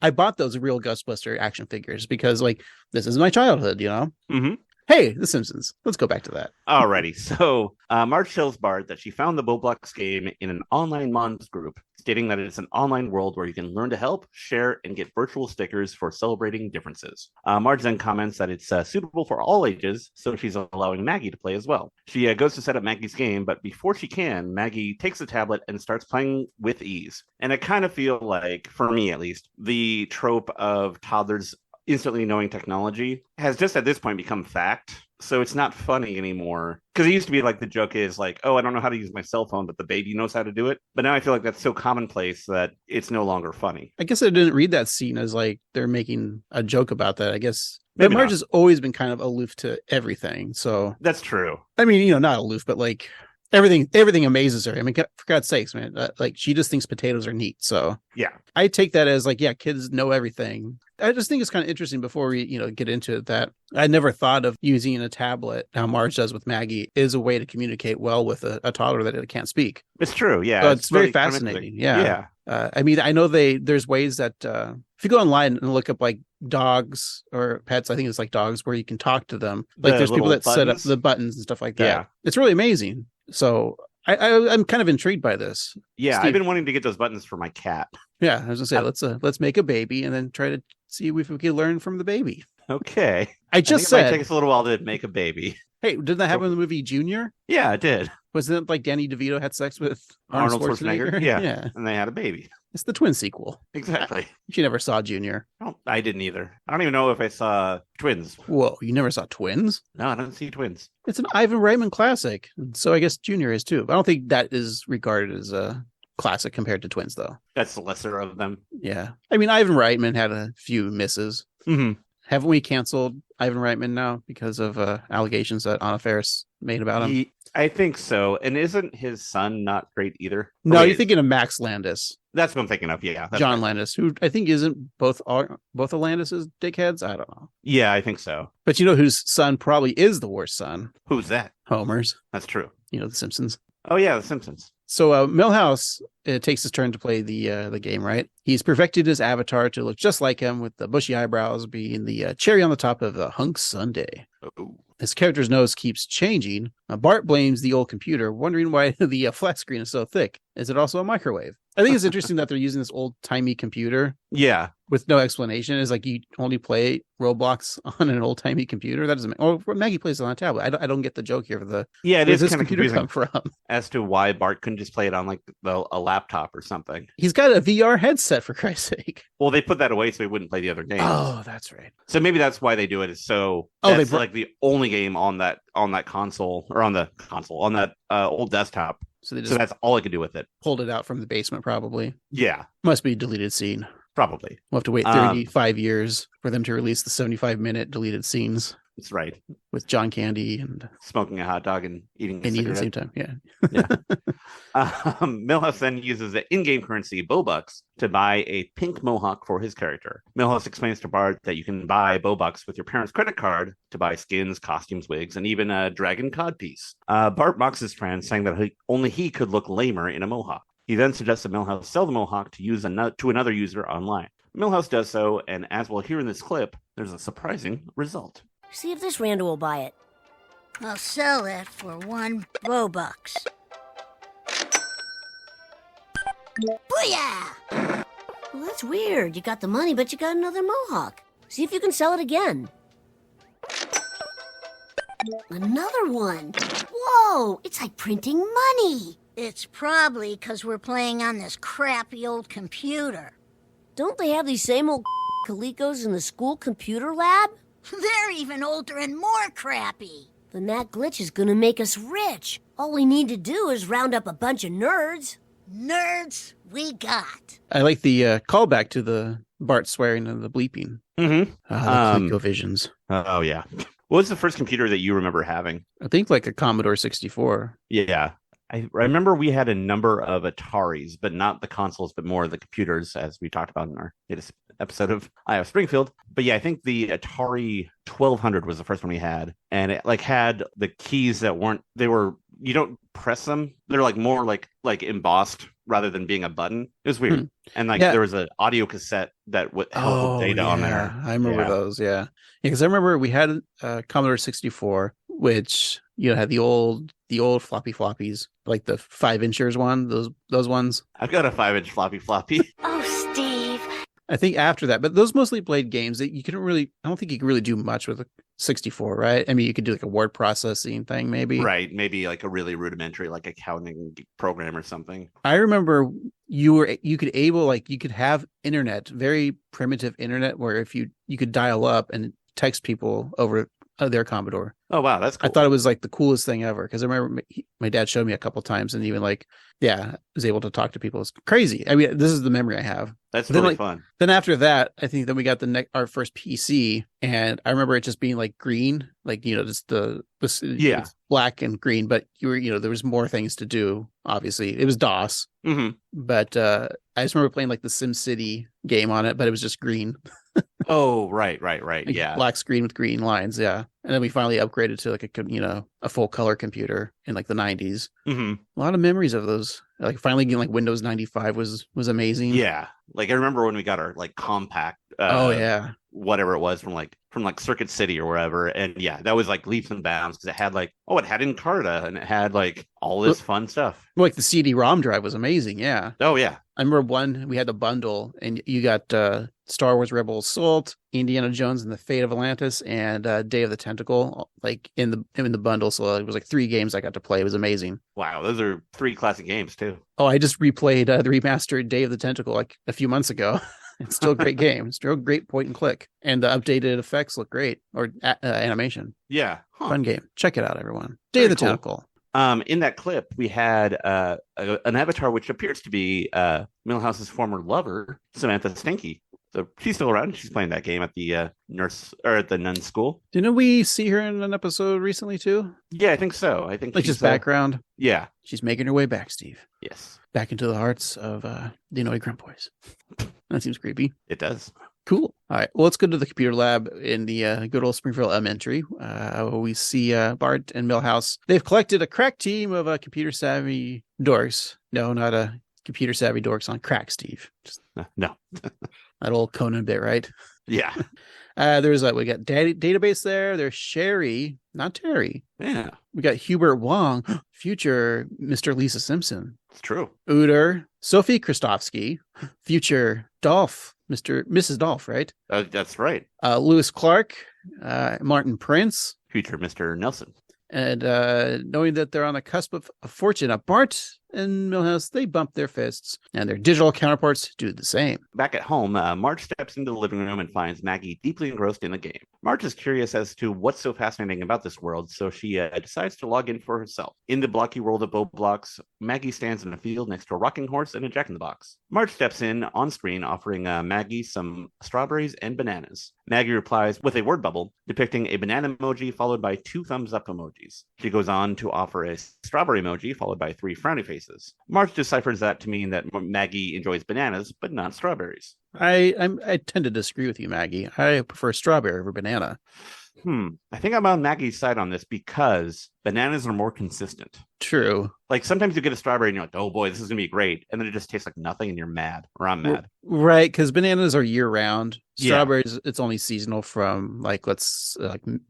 I bought those real Ghostbuster action figures because like, this is my childhood, you know? Mm-hmm. Hey, The Simpsons. Let's go back to that. Alrighty. So Marge tells Bart that she found the Roblox game in an online mods group, stating that it's an online world where you can learn to help, share, and get virtual stickers for celebrating differences. Marge then comments that it's suitable for all ages, so she's allowing Maggie to play as well. She goes to set up Maggie's game, but before she can, Maggie takes the tablet and starts playing with ease. And I kind of feel like, for me at least, the trope of toddlers instantly knowing technology has just at this point become fact. So it's not funny anymore. Because it used to be like the joke is like, oh, I don't know how to use my cell phone, but the baby knows how to do it. But now I feel like that's so commonplace that it's no longer funny. I guess I didn't read that scene as like they're making a joke about that. I guess Maybe but Marge not. has always been kind of aloof to everything. So That's true. I mean, not aloof, but like everything amazes her. I mean, for God's sakes, man, like she just thinks potatoes are neat. So Yeah. I take that as like, yeah, kids know everything. I just think it's kind of interesting before we, get into it that I never thought of using a tablet, how Marge does with Maggie, is a way to communicate well with a toddler that can't speak. It's true. Yeah. So it's very really kind of fascinating. interesting. Yeah. Yeah. I mean, I know there's ways that if you go online and look up like dogs or pets, I think it's like dogs where you can talk to them. Like The there's people little that set up buttons? the buttons and stuff like that. Yeah. It's really amazing. So I'm kind of intrigued by this. Yeah. Steve. I've been wanting to get those buttons for my cat. Yeah, I was gonna say let's make a baby and then try to see if we can learn from the baby. Okay. I just think it might said, take us a little while to make a baby. hey, didn't that happen in the movie Junior? Yeah, it did. Wasn't it like Danny DeVito had sex with Arnold Schwarzenegger. Yeah. Yeah. And they had a baby. It's the twin sequel. Exactly. You never saw Junior. I didn't either. I don't even know if I saw Twins. Whoa, you never saw Twins? No, I didn't see Twins. It's an Ivan Reitman classic. So I guess Junior is too. But I don't think that is regarded as a classic compared to Twins, though. That's the lesser of them. Yeah. I mean, Ivan Reitman had a few misses. Mm-hmm. Haven't we canceled Ivan Reitman now because of allegations that Anna Faris made about him? I think so. And isn't his son not great either? No, Oh, you're wait, thinking of Max Landis. That's what I'm thinking of. Yeah. That's John right. Landis, who I think isn't both of Landis's dickheads. I don't know. Yeah, I think so. But you know whose son probably is the worst son? Who's that? Homer's. That's true. The Simpsons. Oh, yeah, The Simpsons. So Milhouse takes his turn to play the game, right? He's perfected his avatar to look just like him, with the bushy eyebrows being the cherry on the top of a hunk sundae. Oh. His character's nose keeps changing. Bart blames the old computer, wondering why the flat screen is so thick. Is it also a microwave? I think it's interesting that they're using this old-timey computer Yeah. with no explanation. It's like you only play Roblox on an old-timey computer. That doesn't make... Or Maggie plays it on a tablet. I don't get the joke here. Yeah, it Where is does this kind of computer confusing come from? as to why Bart couldn't just play it on like a laptop or something. He's got a VR headset, for Christ's sake. Well, they put that away so he wouldn't play the other games. Oh, that's right. So maybe that's why they do it. Is so Oh, they that's brought- like the only game on that console or on that old desktop. So they just So that's all I could do with it. pulled it out from the basement, probably. Yeah, Must be a deleted scene. probably. We'll have to wait 35 years for them to release the 75-minute deleted scenes. That's right. with John Candy and Smoking a hot dog and eating a eating at the cigarette. same time. Yeah. Milhouse then uses the in-game currency Bobucks to buy a pink mohawk for his character. Milhouse explains to Bart that you can buy Bobucks with your parents' credit card to buy skins, costumes, wigs, and even a dragon codpiece. Bart mocks his friend, saying that only he could look lamer in a mohawk. He then suggests that Milhouse sell the mohawk to another user online. Milhouse does so, and as we'll hear in this clip, there's a surprising result. See if this Randall will buy it. I'll sell it for $1. Booyah! Well, that's weird. You got the money, but you got another mohawk. See if you can sell it again. Another one. Whoa, it's like printing money. It's probably because we're playing on this crappy old computer. Don't they have these same old Colecos in the school computer lab? They're even older and more crappy. Then that glitch is gonna make us rich. All we need to do is round up a bunch of nerds. Nerds we got. I like the callback to the Bart swearing and the bleeping. Mm-hmm. The ColecoVisions. Oh, yeah. What was the first computer that you remember having? I think like a Commodore 64. Yeah. I remember we had a number of Ataris, but not the consoles, but more the computers, as we talked about in our latest episode of Iowa Springfield. But yeah, I think the Atari 1200 was the first one we had, and it like had the keys that you don't press them; they're like more like embossed rather than being a button. It was weird, and there was an audio cassette that held data on there. I remember those. Yeah, because I remember we had a Commodore 64, which had the old floppy floppies, like the 5-inchers one, those ones. I've got a 5-inch floppy. Oh, Steve. I think after that, but those mostly played games that you couldn't really. I don't think you could really do much with a 64, right? I mean, you could do like a word processing thing, maybe. Right, maybe like a really rudimentary, like accounting program or something. I remember you could have internet, very primitive internet, where if you could dial up and text people over their Commodore. Oh wow, that's cool. I thought it was like the coolest thing ever, because I remember my dad showed me a couple times, and even was able to talk to people. It's crazy. I mean, this is the memory I have. That's really fun. Then after that, I think then we got our first PC, and I remember it just being like green, just it's black and green, but there was more things to do. Obviously, it was DOS, but I just remember playing like the SimCity game on it, but it was just green. Oh, right. Yeah. Black screen with green lines. Yeah. And then we finally upgraded to like a full color computer in like the 90s. Mm-hmm. A lot of memories of those. Like finally getting like Windows 95 was amazing. Yeah. Like I remember when we got our like compact. Whatever it was from Circuit City or wherever. And yeah, that was like leaps and bounds, because it had it had Encarta, and it had like all this fun stuff. Like the CD-ROM drive was amazing. Yeah. Oh yeah. I remember we had the bundle, and you got Star Wars Rebel Assault, Indiana Jones and the Fate of Atlantis, and Day of the Tentacle, like in the bundle. So it was like 3 games I got to play. It was amazing. Wow, those are 3 classic games too. Oh, I just replayed the remastered Day of the Tentacle like a few months ago. It's still a great game. Still a great point and click, and the updated effects look great, or animation. Yeah, fun game. Check it out, everyone. Day of the Tentacle. In that clip, we had an avatar which appears to be Milhouse's former lover, Samantha Stinky. So she's still around. She's playing that game at the nun school. Didn't we see her in an episode recently too? Yeah, I think so. I think like just background. Yeah, she's making her way back, Steve. Yes, back into the hearts of the annoyed Grunt Boys. That seems creepy. It does. Cool. All right. Well, let's go to the computer lab in the good old Springfield Elementary. We see Bart and Milhouse. They've collected a crack team of computer savvy dorks. No, not a computer savvy dorks on crack, Steve. No. That old Conan bit, right? Yeah. There's we got database there. There's Sherry, not Terry. Yeah. We got Hubert Wong, future Mr. Lisa Simpson. It's true. Uter, Sophie Kristofsky, future Dolph, Mrs. Dolph, right? That's right. Lewis Clark, Martin Prince, future Mr. Nelson. And knowing that they're on the cusp of fortune, Bart and Milhouse, they bump their fists, and their digital counterparts do the same. Back at home, Marge steps into the living room and finds Maggie deeply engrossed in the game. Marge is curious as to what's so fascinating about this world, so she decides to log in for herself. In the blocky world of Roblox, Maggie stands in a field next to a rocking horse and a jack-in-the-box. Marge steps in on screen, offering Maggie some strawberries and bananas. Maggie replies with a word bubble depicting a banana emoji followed by 2 thumbs up emojis. She goes on to offer a strawberry emoji followed by 3 frowny faces. Marge deciphers that to mean that Maggie enjoys bananas, but not strawberries. I tend to disagree with you, Maggie. I prefer strawberry over banana. I think I'm on Maggie's side on this because bananas are more consistent. True. Like sometimes you get a strawberry and you're like, oh boy, this is going to be great. And then it just tastes like nothing and you're mad, or I'm mad. Right, because bananas are year round. Yeah. Strawberries, it's only seasonal from like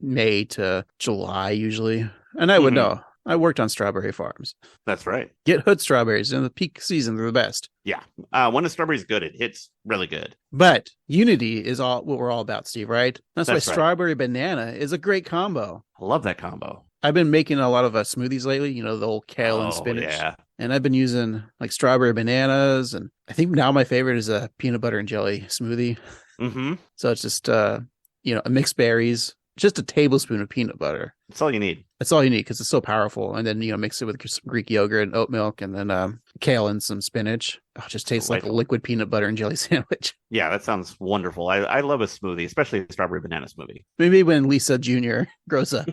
May to July usually. And I would know. I worked on strawberry farms. That's right. Get hood strawberries in the peak season. They're the best. Yeah. When a strawberry's good, it hits really good. But unity is all what we're all about, Steve, right? That's why That's right. strawberry banana is a great combo. I love that combo. I've been making a lot of smoothies lately, you know, the old kale and spinach. Yeah. And I've been using like strawberry bananas. And I think now my favorite is a peanut butter and jelly smoothie. Mm-hmm. So it's just, a mixed berries, just a tablespoon of peanut butter. That's all you need. That's all you need because it's so powerful. And then, mix it with Greek yogurt and oat milk and then kale and some spinach. Oh, it just tastes like a liquid peanut butter and jelly sandwich. Yeah, that sounds wonderful. I love a smoothie, especially a strawberry banana smoothie. Maybe when Lisa Jr. grows up.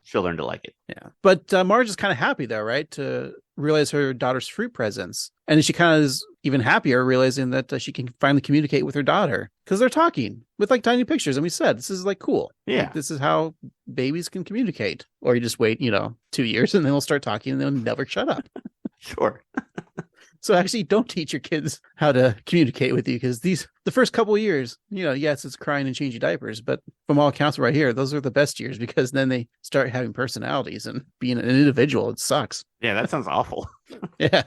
She'll learn to like it. Yeah. But Marge is kind of happy though, right? To realize her daughter's fruit presents. And she kind of is even happier realizing that she can finally communicate with her daughter because they're talking with like tiny pictures. And we said, this is like cool. Yeah. Like, this is how babies can communicate. Or you just wait, 2 years and then they'll start talking and they'll never shut up. Sure. So actually don't teach your kids how to communicate with you because the first couple of years, yes, it's crying and changing diapers, but from all accounts right here, those are the best years because then they start having personalities and being an individual. It sucks. Yeah, that sounds awful. Yeah.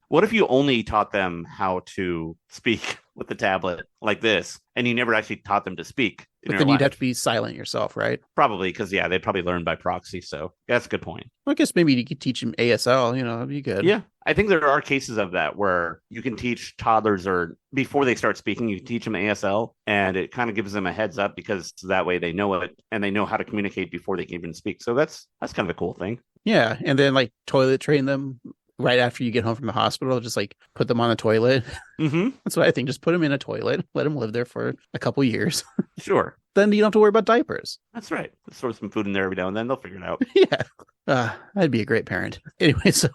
What if you only taught them how to speak with the tablet like this, and you never actually taught them to speak? But then you'd have to be silent yourself, right? Probably, because, they'd probably learn by proxy. So that's a good point. Well, I guess maybe you could teach them ASL, that'd be good. Yeah. I think there are cases of that where you can teach toddlers or before they start speaking, you teach them ASL and it kind of gives them a heads up because that way they know it and they know how to communicate before they can even speak. So that's kind of a cool thing. Yeah. And then like toilet train them right after you get home from the hospital, just like put them on the toilet. Mm-hmm. That's what I think. Just put them in a toilet, let them live there for a couple years. Sure. Then you don't have to worry about diapers. That's right. Let's throw some food in there every now and then. They'll figure it out. Yeah. I'd be a great parent. Anyway, so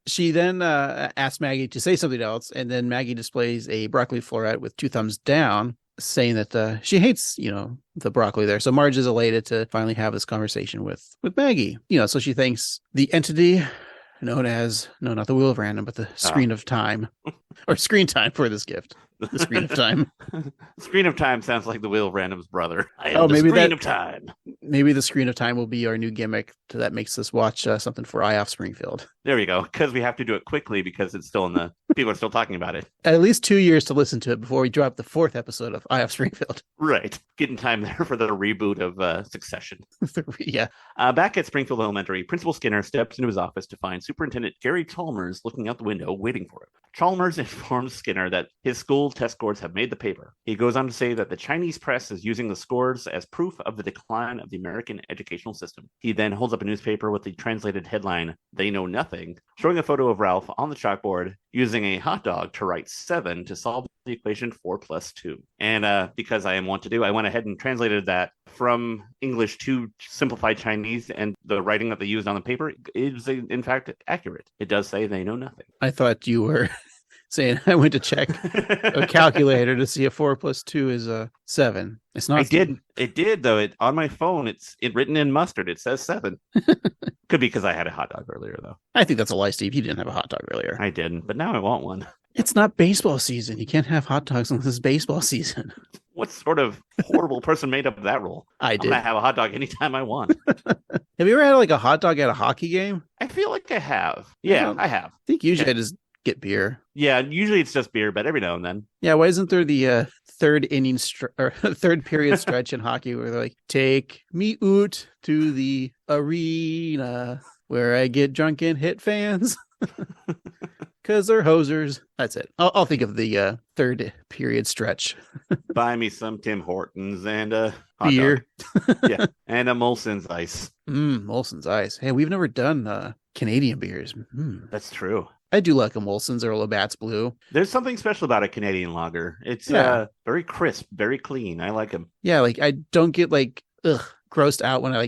she then asks Maggie to say something else. And then Maggie displays a broccoli floret with 2 thumbs down, saying that she hates, the broccoli there. So Marge is elated to finally have this conversation with Maggie. So she thanks the entity known as, no, not the Wheel of Random, but the Screen of Time, or Screen Time for this gift. The Screen of Time. Screen of Time sounds like the Wheel of Random's brother. The maybe Screen of Time. Maybe the Screen of Time will be our new gimmick that makes us watch something for Eye Off Springfield. There we go. Because we have to do it quickly because it's still people are still talking about it. At least 2 years to listen to it before we drop the 4th episode of Eye Off Springfield. Right. Getting time there for the reboot of Succession. Yeah. Back at Springfield Elementary, Principal Skinner steps into his office to find Superintendent Gary Chalmers looking out the window waiting for him. Chalmers informs Skinner that his school test scores have made the paper. He goes on to say that the Chinese press is using the scores as proof of the decline of the American educational system. He then holds up a newspaper with the translated headline, "They Know Nothing," showing a photo of Ralph on the chalkboard using a hot dog to write 7 to solve the equation 4 + 2. And because I am wont to do, I went ahead and translated that from English to simplified Chinese, and the writing that they used on the paper is in fact accurate. It does say they know nothing. I thought you were saying I went to check a calculator to see if 4 + 2 is 7. It's not. It did though. On my phone, it's written in mustard. It says 7. Could be because I had a hot dog earlier though. I think that's a lie, Steve. You didn't have a hot dog earlier. I didn't, but now I want one. It's not baseball season. You can't have hot dogs unless it's baseball season. What sort of horrible person made up that rule? I did. I'm gonna have a hot dog anytime I want. Have you ever had like a hot dog at a hockey game? I feel like I have. Yeah, I have. I think usually I just get beer. Yeah, usually it's just beer, but every now and then. Yeah, why isn't there the third inning or third period stretch in hockey where they're like, take me out to the arena where I get drunk and hit fans? Because they're hosers. That's it. I'll think of the third period stretch. Buy me some Tim Hortons and a hot Beer. dog. Yeah, and a Molson's Ice. Molson's Ice. Hey, we've never done Canadian beers. That's true. I do like a Molson's or a Labatt's Blue. There's something special about a Canadian lager. It's very crisp, very clean. I like them. Yeah, like I don't get like grossed out when I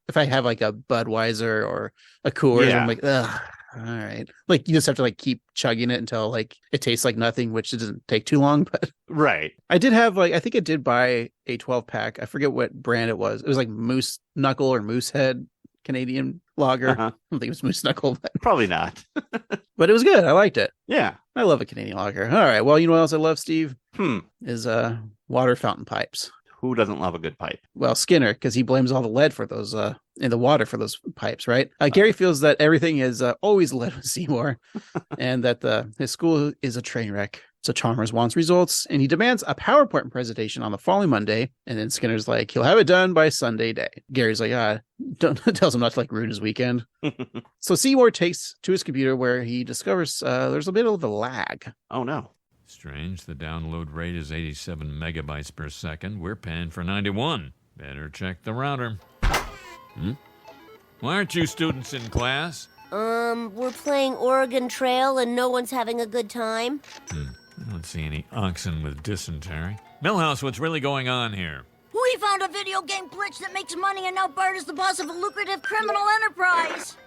if I have like a Budweiser or a Coors, I'm like, ugh. All right. Like you just have to like keep chugging it until like it tastes like nothing, which doesn't take too long. But right. I did have I think I did buy a 12-pack. I forget what brand it was. It was like Moose Knuckle or Moosehead Canadian lager. I don't think it was Moose Knuckle, but probably not. But it was good. I liked it. Yeah. I love a Canadian lager. All right. Well, you know what else I love, Steve? Is water fountain pipes. Who doesn't love a good pipe? Well, Skinner, because he blames all the lead for those in the water for those pipes, right? Gary feels that everything is always lead with Seymour, and that his school is a train wreck. So Chalmers wants results, and he demands a PowerPoint presentation on the following Monday. And then Skinner's like, he'll have it done by Sunday day. Gary's like, tells him not to like ruin his weekend. So Seymour takes to his computer where he discovers there's a bit of a lag. Oh no. Strange, the download rate is 87 megabytes per second. We're paying for 91. Better check the router. Why aren't you students in class? We're playing Oregon Trail and no one's having a good time. I don't see any oxen with dysentery. Millhouse, what's really going on here? We found a video game glitch that makes money, and now Bart is the boss of a lucrative criminal enterprise.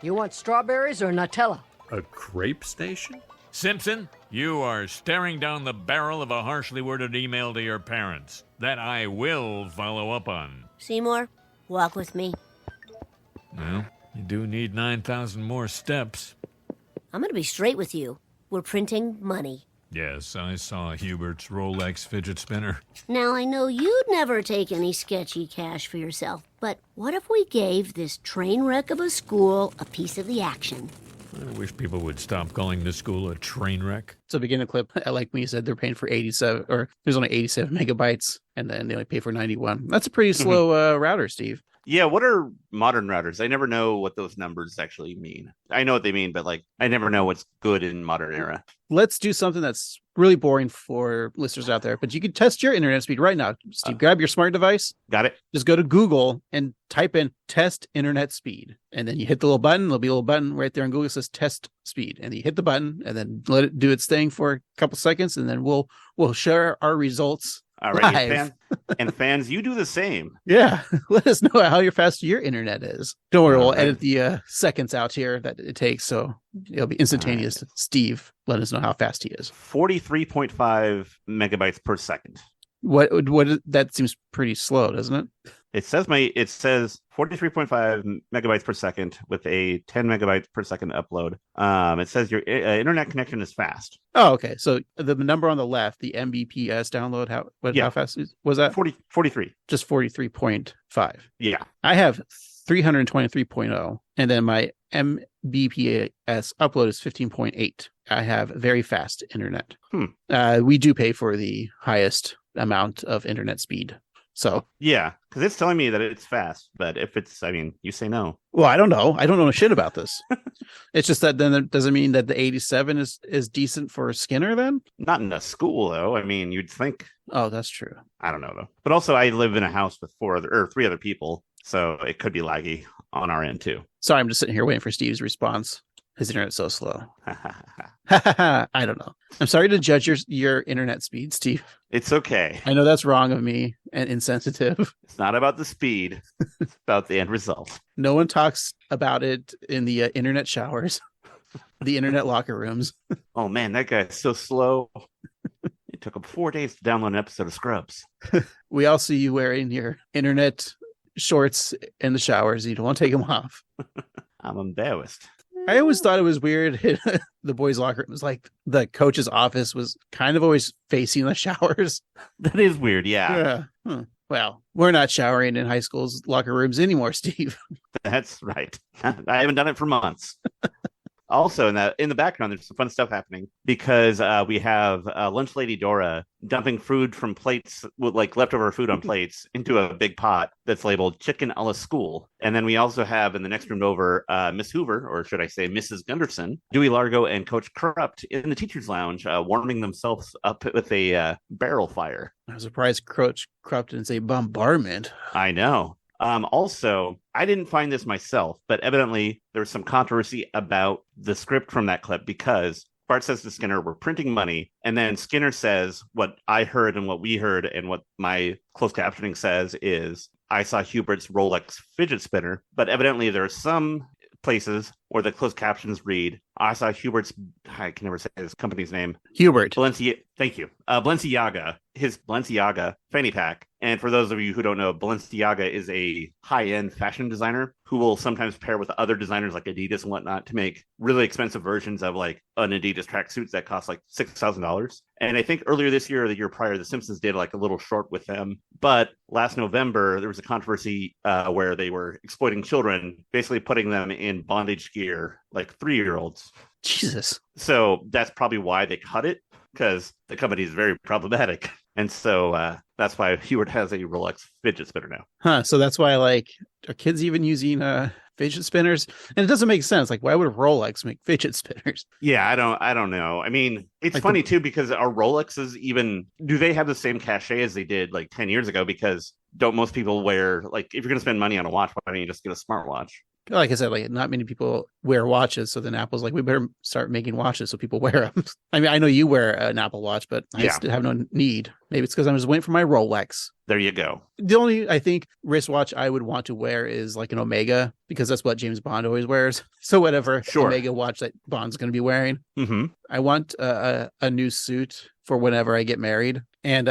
You want strawberries or Nutella? A crepe station? Simpson, you are staring down the barrel of a harshly worded email to your parents that I will follow up on. Seymour, walk with me. Well, you do need 9,000 more steps. I'm going to be straight with you. We're printing money. Yes, I saw Hubert's Rolex fidget spinner. Now, I know you'd never take any sketchy cash for yourself, but what if we gave this train wreck of a school a piece of the action? I wish people would stop calling this school a train wreck. So beginning clip, I like when you said they're paying for 87, or there's only 87 megabytes, and then they only pay for 91. That's a pretty slow router, Steve. Yeah, what are modern routers? I never know what those numbers actually mean. I know what they mean, but like I never know what's good in modern era. Let's do something that's really boring for listeners out there, but you can test your internet speed right now. Steve, grab your smart device. Got it. Just go to Google and type in test internet speed. And then you hit the little button. There'll be a little button right there on Google that says test speed. And you hit the button and then let it do its thing for a couple seconds. And then we'll share our results. All right, and fans, you do the same. Yeah, let us know how fast your internet is. Don't worry, we'll edit the seconds out here that it takes, so it'll be instantaneous. Right. Steve, let us know how fast he is. 43.5 megabytes per second. What? That seems pretty slow, doesn't it? It says 43.5 megabytes per second with a 10 megabytes per second upload. It says your internet connection is fast. Oh, okay. So the number on the left, the Mbps download, how fast was that? 43. Just 43.5. Yeah. I have 323.0, and then my Mbps upload is 15.8. I have very fast internet. We do pay for the highest amount of internet speed. So yeah, because it's telling me that it's fast, but if it's, you say no. Well, I don't know. I don't know shit about this. It's just that then it doesn't mean that the 87 is decent for Skinner then? Not in a school though. You'd think. Oh, that's true. I don't know though. But also I live in a house with three other people, so it could be laggy on our end too. Sorry, I'm just sitting here waiting for Steve's response. His internet's so slow. I don't know. I'm sorry to judge your internet speed, Steve. It's okay. I know that's wrong of me and insensitive. It's not about the speed. It's about the end result. No one talks about it in the internet showers, the internet locker rooms. Oh, man, that guy is so slow. It took him 4 days to download an episode of Scrubs. We all see you wearing your internet shorts in the showers. You don't want to take them off. I'm embarrassed. I always thought it was weird. The boys' locker room was like the coach's office was kind of always facing the showers. That is weird. Yeah. Well, we're not showering in high school's locker rooms anymore, Steve. That's right. I haven't done it for months. Also, in the background, there's some fun stuff happening because we have lunch lady Dora dumping food from plates with like leftover food on plates into a big pot that's labeled chicken a la school. And then we also have in the next room over Miss Hoover, or should I say Mrs. Gunderson, Dewey Largo, and Coach Krupp in the teacher's lounge warming themselves up with a barrel fire. I was surprised Coach Krupp didn't say bombardment. I know. Also, I didn't find this myself, but evidently there was some controversy about the script from that clip because Bart says to Skinner, we're printing money. And then Skinner says what I heard and what we heard and what my closed captioning says is, I saw Hubert's Rolex fidget spinner. But evidently there are some places where the closed captions read, I saw Hubert's, I can never say his company's name. Hubert. Thank you. Balenciaga, his Balenciaga fanny pack. And for those of you who don't know, Balenciaga is a high-end fashion designer who will sometimes pair with other designers like Adidas and whatnot to make really expensive versions of like an Adidas tracksuits that cost like $6,000. And I think earlier this year or the year prior, The Simpsons did like a little short with them. But last November, there was a controversy where they were exploiting children, basically putting them in bondage gear, like 3-year-olds. Jesus. So that's probably why they cut it, because the company is very problematic. And so that's why Hubert has a Rolex fidget spinner now. Huh. So that's why, like, are kids even using fidget spinners? And it doesn't make sense. Like, why would Rolex make fidget spinners? Yeah, I don't know. I mean, it's like funny too, because our Rolexes even, do they have the same cachet as they did like 10 years ago? Because don't most people wear, like, if you're going to spend money on a watch, why don't you just get a smartwatch? Like I said, like not many people wear watches. So then Apple's like, we better start making watches so people wear them. I mean, I know you wear an Apple Watch, but I just have no need. Maybe it's because I'm just waiting for my Rolex. There you go. The only, I think, wristwatch I would want to wear is like an Omega, because that's what James Bond always wears. So whatever Omega watch that Bond's going to be wearing. Mm-hmm. I want a new suit for whenever I get married. And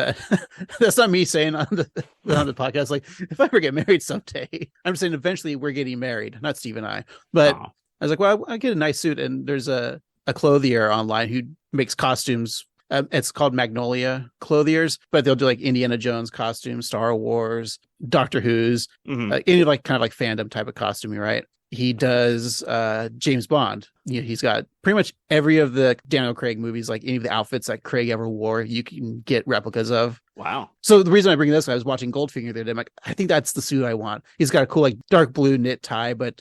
that's not me saying on the podcast, like, if I ever get married someday, I'm saying eventually we're getting married, not Steve and I. But I was like, well, I get a nice suit. And there's a clothier online who makes costumes. It's called Magnolia Clothiers, but they'll do like Indiana Jones costumes, Star Wars, Doctor Who's, any like kind of like fandom type of costuming, right? He does James Bond. You know, he's got pretty much every of the Daniel Craig movies, like any of the outfits that Craig ever wore, you can get replicas of. Wow. So the reason I bring this, I was watching Goldfinger the other day. I'm like, I think that's the suit I want. He's got a cool, like dark blue knit tie, but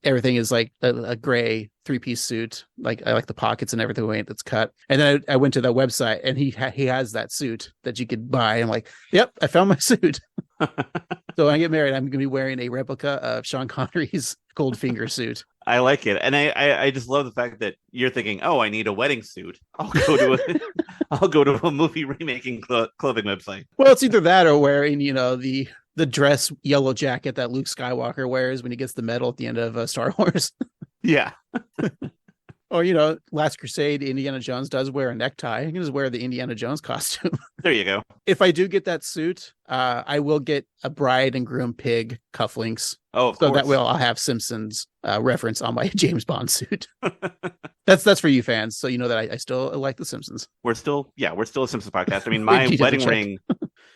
everything is like a gray 3-piece suit. Like I like the pockets and everything the way it's cut. And then I went to the website and he has that suit that you could buy. I'm like, yep, I found my suit. So when I get married, I'm going to be wearing a replica of Sean Connery's Goldfinger suit. I like it. And I just love the fact that you're thinking, oh, I need a wedding suit. I'll go to a movie remaking clothing website. Well, it's either that or wearing, you know, the dress yellow jacket that Luke Skywalker wears when he gets the medal at the end of Star Wars. Yeah. Or, you know, Last Crusade, Indiana Jones does wear a necktie. You can just wear the Indiana Jones costume. There you go. If I do get that suit, I will get a bride and groom pig cufflinks. Oh, of course. That way I'll have Simpsons reference on my James Bond suit. That's for you fans. So you know that I still like The Simpsons. We're still a Simpsons podcast. I mean, my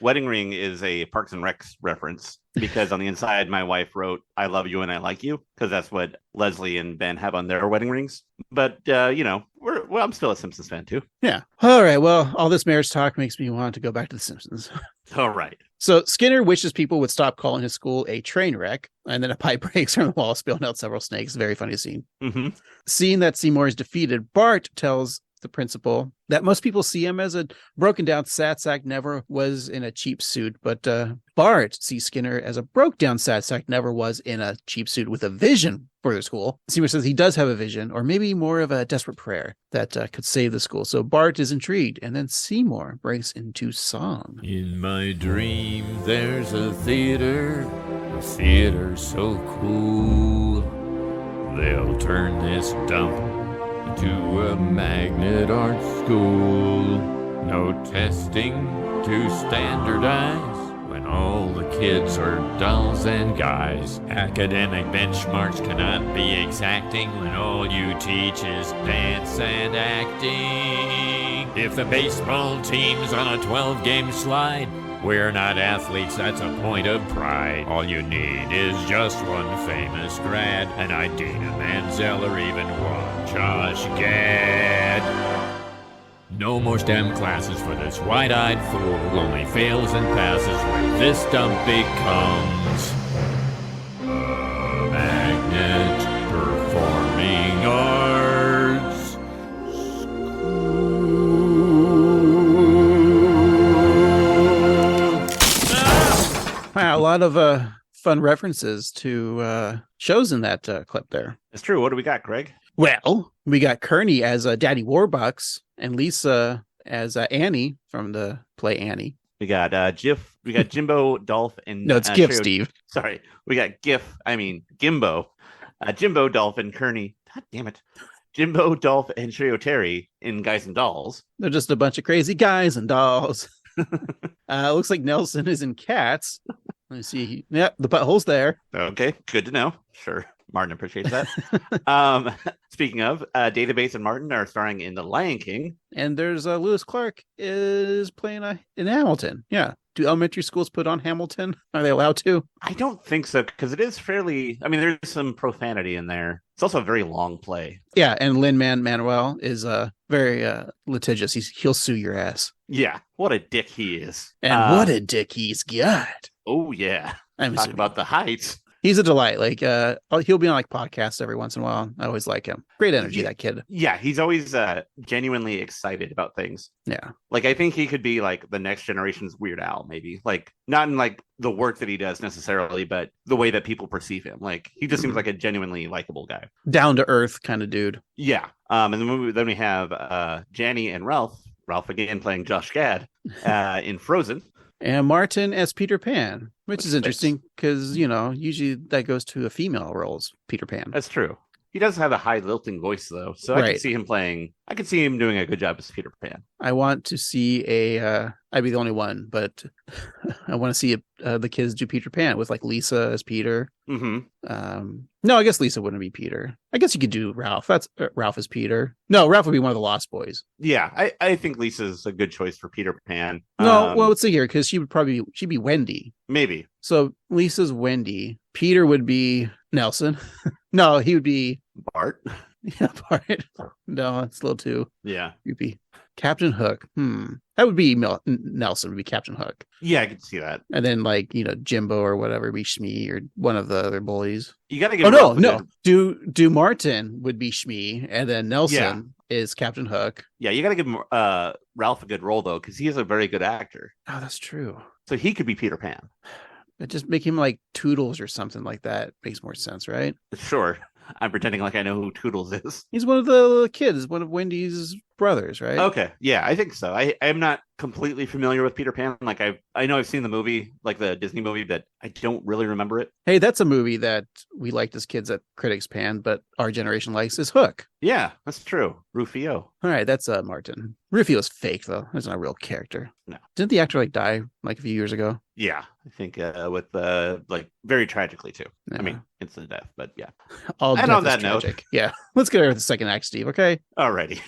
wedding ring is a Parks and Rec reference because on the inside, my wife wrote, I love you and I like you, because that's what Leslie and Ben have on their wedding rings. But, you know, I'm still a Simpsons fan too. Yeah. All right. Well, all this marriage talk makes me want to go back to The Simpsons. All right. So Skinner wishes people would stop calling his school a train wreck, and then a pipe breaks from the wall, spilling out several snakes. Very funny scene. Mm-hmm. Seeing that Seymour is defeated, Bart tells the principal that most people see him as a broken down sad sack, never was in a cheap suit. But Bart sees Skinner as a broke down sad sack, never was in a cheap suit with a vision for the school. Seymour says he does have a vision, or maybe more of a desperate prayer that could save the school. So Bart is intrigued, and then Seymour breaks into song. In my dream, there's a theater so cool. They'll turn this dump to a magnet art school. No testing to standardize when all the kids are dolls and guys. Academic benchmarks cannot be exacting when all you teach is dance and acting. If the baseball team's on a 12-game slide, We're not athletes, that's a point of pride. All you need is just one famous grad, an Idina Menzel, or even one Josh Gad. No more STEM classes for this wide-eyed fool. Only fails and passes when this dumb becomes a magnet performing arts. Wow, a lot of fun references to shows in that clip there. It's true. What do we got, Greg? Well, we got Kearney as Daddy Warbucks and Lisa as Annie from the play Annie. We got We got Jimbo, Dolph, and No, it's GIF, Steve. Sorry, we got Gimbo, Jimbo, Dolph, and Kearney. God damn it, Jimbo, Dolph, and Shrio Terry in Guys and Dolls. They're just a bunch of crazy guys and dolls. Looks like Nelson is in Cats. Let me see. Yep, the butthole's there. Okay, good to know. Sure, Martin appreciates that. Speaking of, Database and Martin are starring in The Lion King. And there's Lewis Clark is playing in Hamilton. Yeah. Do elementary schools put on Hamilton? Are they allowed to? I don't think so, because it is fairly... I mean, there's some profanity in there. It's also a very long play. Yeah, and Lin-Manuel is very litigious. He'll sue your ass. Yeah, what a dick he is. And what a dick he's got. Oh, yeah. I'm Talk about the heights. He's a delight. Like he'll be on like podcasts every once in a while. I always like him. Great energy, that kid. Yeah, he's always genuinely excited about things. Yeah. Like I think he could be like the next generation's Weird Al, maybe. Like not in like the work that he does necessarily, but the way that people perceive him. Like he just seems like a genuinely likable guy. Down to earth kind of dude. Yeah. And then we have Janny and Ralph. Ralph again playing Josh Gad in Frozen. And Martin as Peter Pan, which is interesting because, usually that goes to a female roles, Peter Pan. That's true. He does have a high lilting voice, though. So I could see him doing a good job as Peter Pan. I want to see I'd be the only one, but I want to see the kids do Peter Pan with like Lisa as Peter. Mm-hmm. No, I guess Lisa wouldn't be Peter. I guess you could do Ralph. That's Ralph as Peter. No, Ralph would be one of the Lost Boys. Yeah, I think Lisa's a good choice for Peter Pan. No, well, let's see here, because she'd be Wendy. Maybe. So Lisa's Wendy. Peter would be Nelson. No, he would be Bart. Yeah, Bart. No, it's a little too. Yeah. Creepy. Captain Hook. That would be Nelson would be Captain Hook. Yeah, I can see that. And then Jimbo or whatever would be Shmee or one of the other bullies. You got to give. No. Do Martin would be Shmee, and then Nelson is Captain Hook. Yeah, you got to give Ralph a good role though, because he is a very good actor. Oh, that's true. So he could be Peter Pan. But just make him like Toodles or something like that. Makes more sense, right? Sure. I'm pretending like I know who Toodles is. He's one of the kids, one of Wendy's brothers, right? Okay. Yeah, I think so. I'm not completely familiar with Peter Pan. Like I know I've seen the movie, like the Disney movie, but I don't really remember it. Hey, that's a movie that we liked as kids that critics panned, but our generation likes is Hook. Yeah, that's true. Rufio. All right, that's Martin. Rufio's fake though. He's not a real character. No. Didn't the actor die like a few years ago? Yeah, I think with very tragically too. Yeah. I mean, instant death, but yeah. All and death on that is note, tragic. Yeah, let's get over to the second act, Steve. Okay. Alrighty.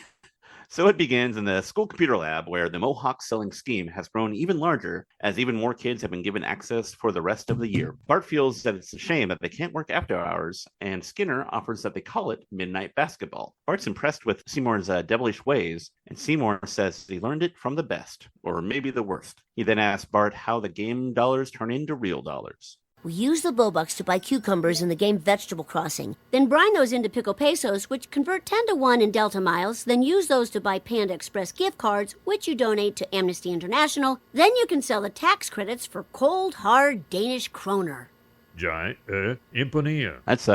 So it begins in the school computer lab where the Mohawk selling scheme has grown even larger as even more kids have been given access for the rest of the year. Bart feels that it's a shame that they can't work after hours, and Skinner offers that they call it midnight basketball. Bart's impressed with Seymour's devilish ways, and Seymour says he learned it from the best, or maybe the worst. He then asks Bart how the game dollars turn into real dollars. We use the Bobucks to buy cucumbers in the game Vegetable Crossing. Then brine those into pickle pesos, which convert 10 to 1 in Delta miles. Then use those to buy Panda Express gift cards, which you donate to Amnesty International. Then you can sell the tax credits for cold, hard Danish kroner. Imponia. That's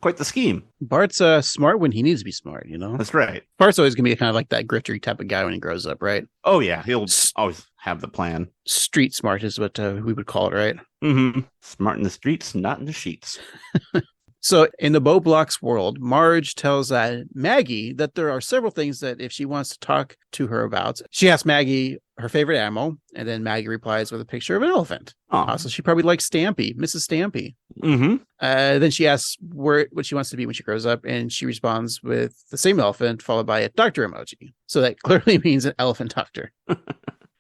quite the scheme. Bart's smart when he needs to be smart, That's right. Bart's always going to be kind of like that griftery type of guy when he grows up, right? Oh, yeah. He'll always have the plan. Street smart is what we would call it, right? Mm-hmm. Smart in the streets, not in the sheets. So in the Boblocks world, Marge tells Maggie that there are several things that if she wants to talk to her about, she asks Maggie her favorite animal, and then Maggie replies with a picture of an elephant. So she probably likes Stampy, Mrs. Stampy. Mm-hmm. Then she asks what she wants to be when she grows up, and she responds with the same elephant followed by a doctor emoji. So that clearly means an elephant doctor.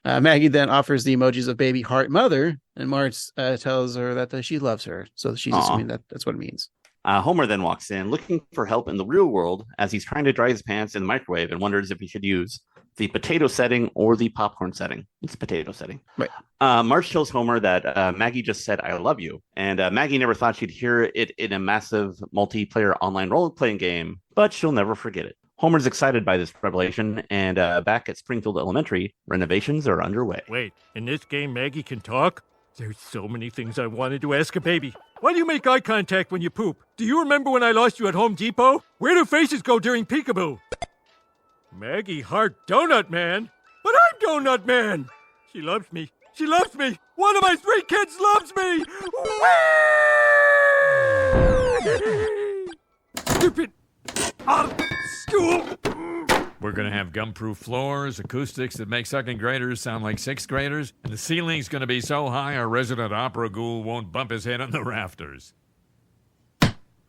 Maggie then offers the emojis of baby heart mother, and Marge tells her that she loves her. So she's assuming that's what it means. Homer then walks in looking for help in the real world as he's trying to dry his pants in the microwave and wonders if he should use the potato setting or the popcorn setting. It's potato setting. Right. Marge tells Homer that Maggie just said, "I love you." And Maggie never thought she'd hear it in a massive multiplayer online role-playing game, but she'll never forget it. Homer's excited by this revelation, and back at Springfield Elementary, renovations are underway. Wait, in this game Maggie can talk? There's so many things I wanted to ask a baby. Why do you make eye contact when you poop? Do you remember when I lost you at Home Depot? Where do faces go during peekaboo? Maggie Heart Donut Man? But I'm Donut Man! She loves me. She loves me! One of my 3 kids loves me! Stupid! Out of school! We're going to have gum-proof floors, acoustics that make second graders sound like 6th graders, and the ceiling's going to be so high our resident opera ghoul won't bump his head on the rafters.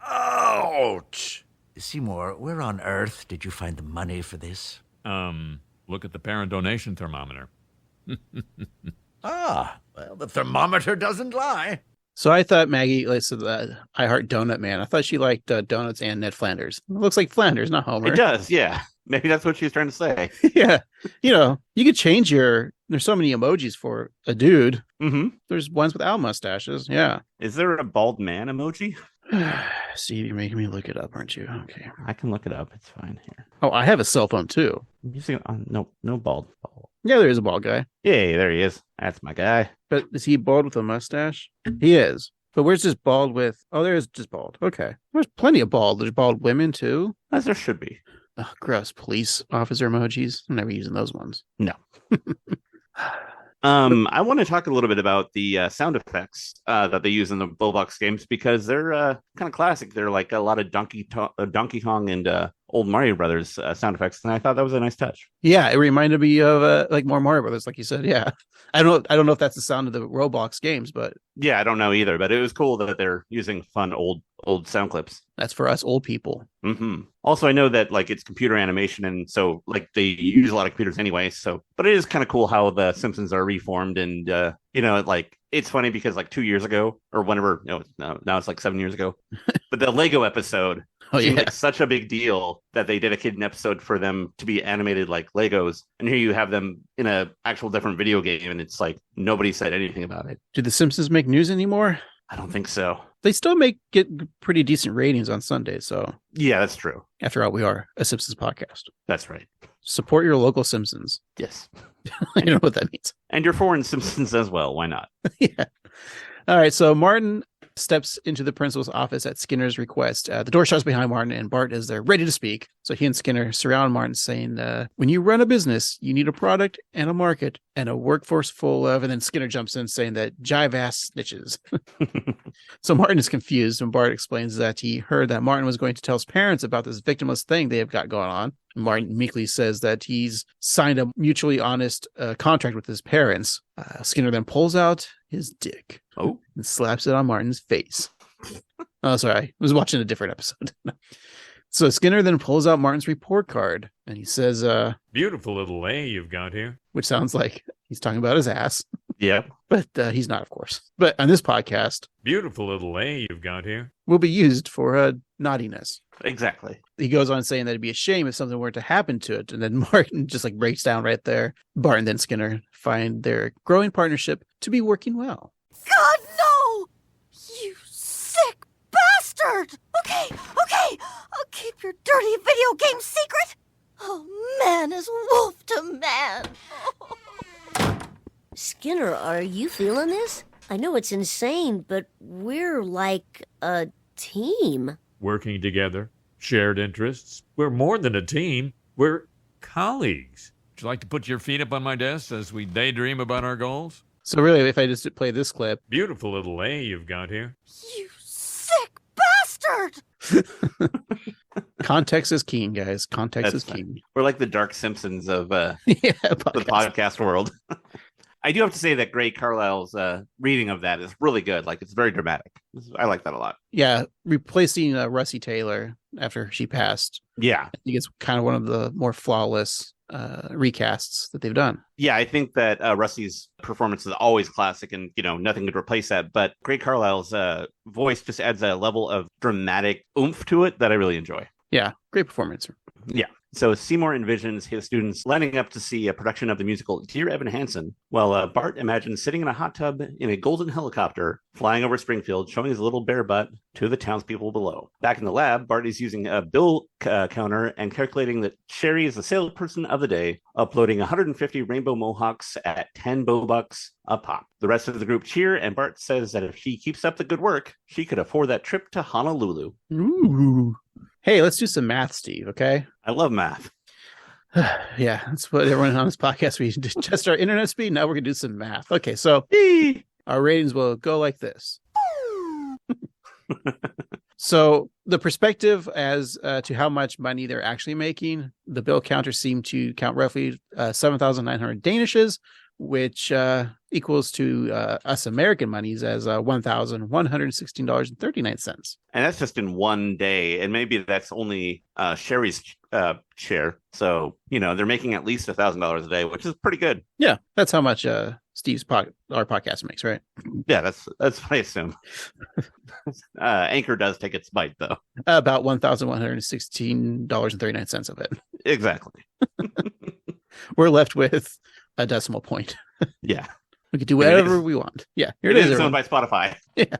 Ouch! Seymour, where on earth did you find the money for this? Look at the parent donation thermometer. Well, the thermometer doesn't lie. So I thought Maggie, I Heart Donut Man. I thought she liked donuts and Ned Flanders. It looks like Flanders, not Homer. It does, yeah. Maybe that's what she was trying to say. Yeah. You could change there's so many emojis for a dude. Mm-hmm. There's ones without mustaches. Yeah. Is there a bald man emoji? See, you're making me look it up, aren't you? Okay. I can look it up. It's fine here. Oh, I have a cell phone too. I'm using no bald. Yeah, there is a bald guy. Yeah, there he is. That's my guy. But is he bald with a mustache? He is. But where's just bald with? Oh, there is just bald. Okay. There's plenty of bald. There's bald women too. As there should be. Oh, gross. Police officer emojis. I'm never using those ones. No. I want to talk a little bit about the sound effects that they use in the Bullbox games because they're kind of classic. They're like a lot of Donkey Kong and old Mario Brothers sound effects, and I thought that was a nice touch. Yeah, it reminded me of like more Mario Brothers, like you said. Yeah, I don't know if that's the sound of the Roblox games, but yeah, I don't know either. But it was cool that they're using fun old sound clips. That's for us old people. Mm-hmm. Also, I know that like it's computer animation, and so like they use a lot of computers anyway. So, but it is kind of cool how the Simpsons are reformed, and like it's funny because like 2 years ago or whenever, now it's like 7 years ago, but the Lego episode. Seemed like such a big deal that they dedicated an episode for them to be animated like Legos. And here you have them in a actual different video game, and it's like nobody said anything about it. Do the Simpsons make news anymore? I don't think so. They still get pretty decent ratings on Sundays, so yeah, that's true. After all, we are a Simpsons podcast. That's right. Support your local Simpsons. Yes. I know what that means. And your foreign Simpsons as well. Why not? Yeah. All right, so Martin steps into the principal's office at Skinner's request. The door shuts behind Martin, and Bart is there ready to speak. So he and Skinner surround Martin, saying, when you run a business, you need a product and a market and a workforce full of, and then Skinner jumps in saying that jive-ass snitches. So Martin is confused, and Bart explains that he heard that Martin was going to tell his parents about this victimless thing they have got going on. And Martin meekly says that he's signed a mutually honest contract with his parents. Skinner then pulls out his dick and slaps it on Martin's face. Oh, sorry. I was watching a different episode. So Skinner then pulls out Martin's report card and he says, beautiful little A you've got here. Which sounds like he's talking about his ass. Yeah. But he's not, of course. But on this podcast, beautiful little A you've got here will be used for naughtiness. Exactly. He goes on saying that it'd be a shame if something were to happen to it. And then Martin just like breaks down right there. Bart and then Skinner find their growing partnership to be working well. God, no! You sick bastard! Okay, I'll keep your dirty video game secret. Oh, man is wolf to man. Skinner, are you feeling this? I know it's insane, but we're like a team. Working together, shared interests. We're more than a team. We're colleagues. Would you like to put your feet up on my desk as we daydream about our goals? So really, if I just play this clip. Beautiful little A you've got here. You sick bastard! Context is king, guys. Context is king. We're like the Dark Simpsons of the podcast. podcast world. I do have to say that Gray Carlisle's reading of that is really good. Like, it's very dramatic. I like that a lot. Yeah, replacing Russie Taylor after she passed. Yeah. I think it's kind of one of the more flawless recasts that they've done. Yeah, I think that Rusty's performance is always classic, and nothing could replace that. But Greg Carlisle's voice just adds a level of dramatic oomph to it that I really enjoy. Yeah, great performance. Yeah. So Seymour envisions his students lining up to see a production of the musical Dear Evan Hansen, while Bart imagines sitting in a hot tub in a golden helicopter flying over Springfield, showing his little bare butt to the townspeople below. Back in the lab, Bart is using a bill counter and calculating that Sherry is the salesperson of the day, uploading 150 rainbow mohawks at 10 $10 a pop. The rest of the group cheer, and Bart says that if she keeps up the good work, she could afford that trip to Honolulu. Ooh. Hey, let's do some math, Steve, okay? I love math. Yeah, that's what everyone on this podcast, we just our internet speed. Now we're going to do some math. Okay, so our ratings will go like this. So the perspective as to how much money they're actually making, the bill counters seem to count roughly 7,900 Danishes, which equals to us American monies as $1,116.39. And that's just in one day. And maybe that's only Sherry's share. So, they're making at least $1,000 a day, which is pretty good. Yeah, that's how much Steve's our podcast makes, right? Yeah, that's what I assume. Anchor does take its bite, though. About $1,116.39 of it. Exactly. We're left with a decimal point. Yeah. We could do whatever we want. Yeah. Here it is owned by Spotify. Yeah.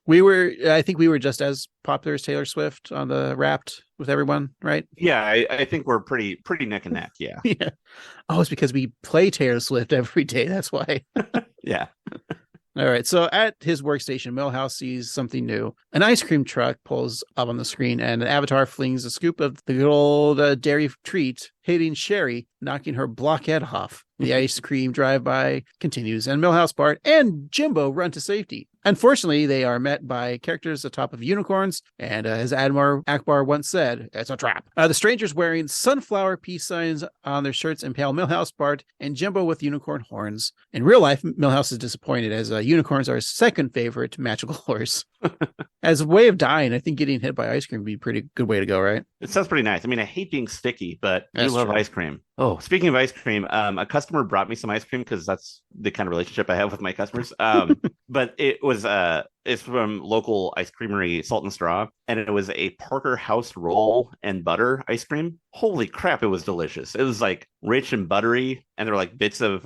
I think we were just as popular as Taylor Swift on the Wrapped with everyone, right? Yeah, I think we're pretty neck and neck. Yeah. Yeah. Oh, it's because we play Taylor Swift every day. That's why. Yeah. All right. So at his workstation, Milhouse sees something new. An ice cream truck pulls up on the screen, and an avatar flings a scoop of the good old dairy treat, hitting Sherry, knocking her blockhead off. The ice cream drive-by continues, and Milhouse, Bart, and Jimbo run to safety. Unfortunately, they are met by characters atop of unicorns, and as Admiral Akbar once said, it's a trap. The strangers wearing sunflower peace signs on their shirts impale Milhouse, Bart, and Jimbo with unicorn horns. In real life, Milhouse is disappointed, as unicorns are his second favorite magical horse. As a way of dying, I think getting hit by ice cream would be a pretty good way to go, right? It sounds pretty nice. I mean, I hate being sticky, but I love true. ice cream. Oh, speaking of ice cream, a customer brought me some ice cream because that's the kind of relationship I have with my customers. But it's from local ice creamery, Salt and Straw, and it was a Parker House roll and butter ice cream. Holy crap, it was delicious. It was like rich and buttery, and there were like bits of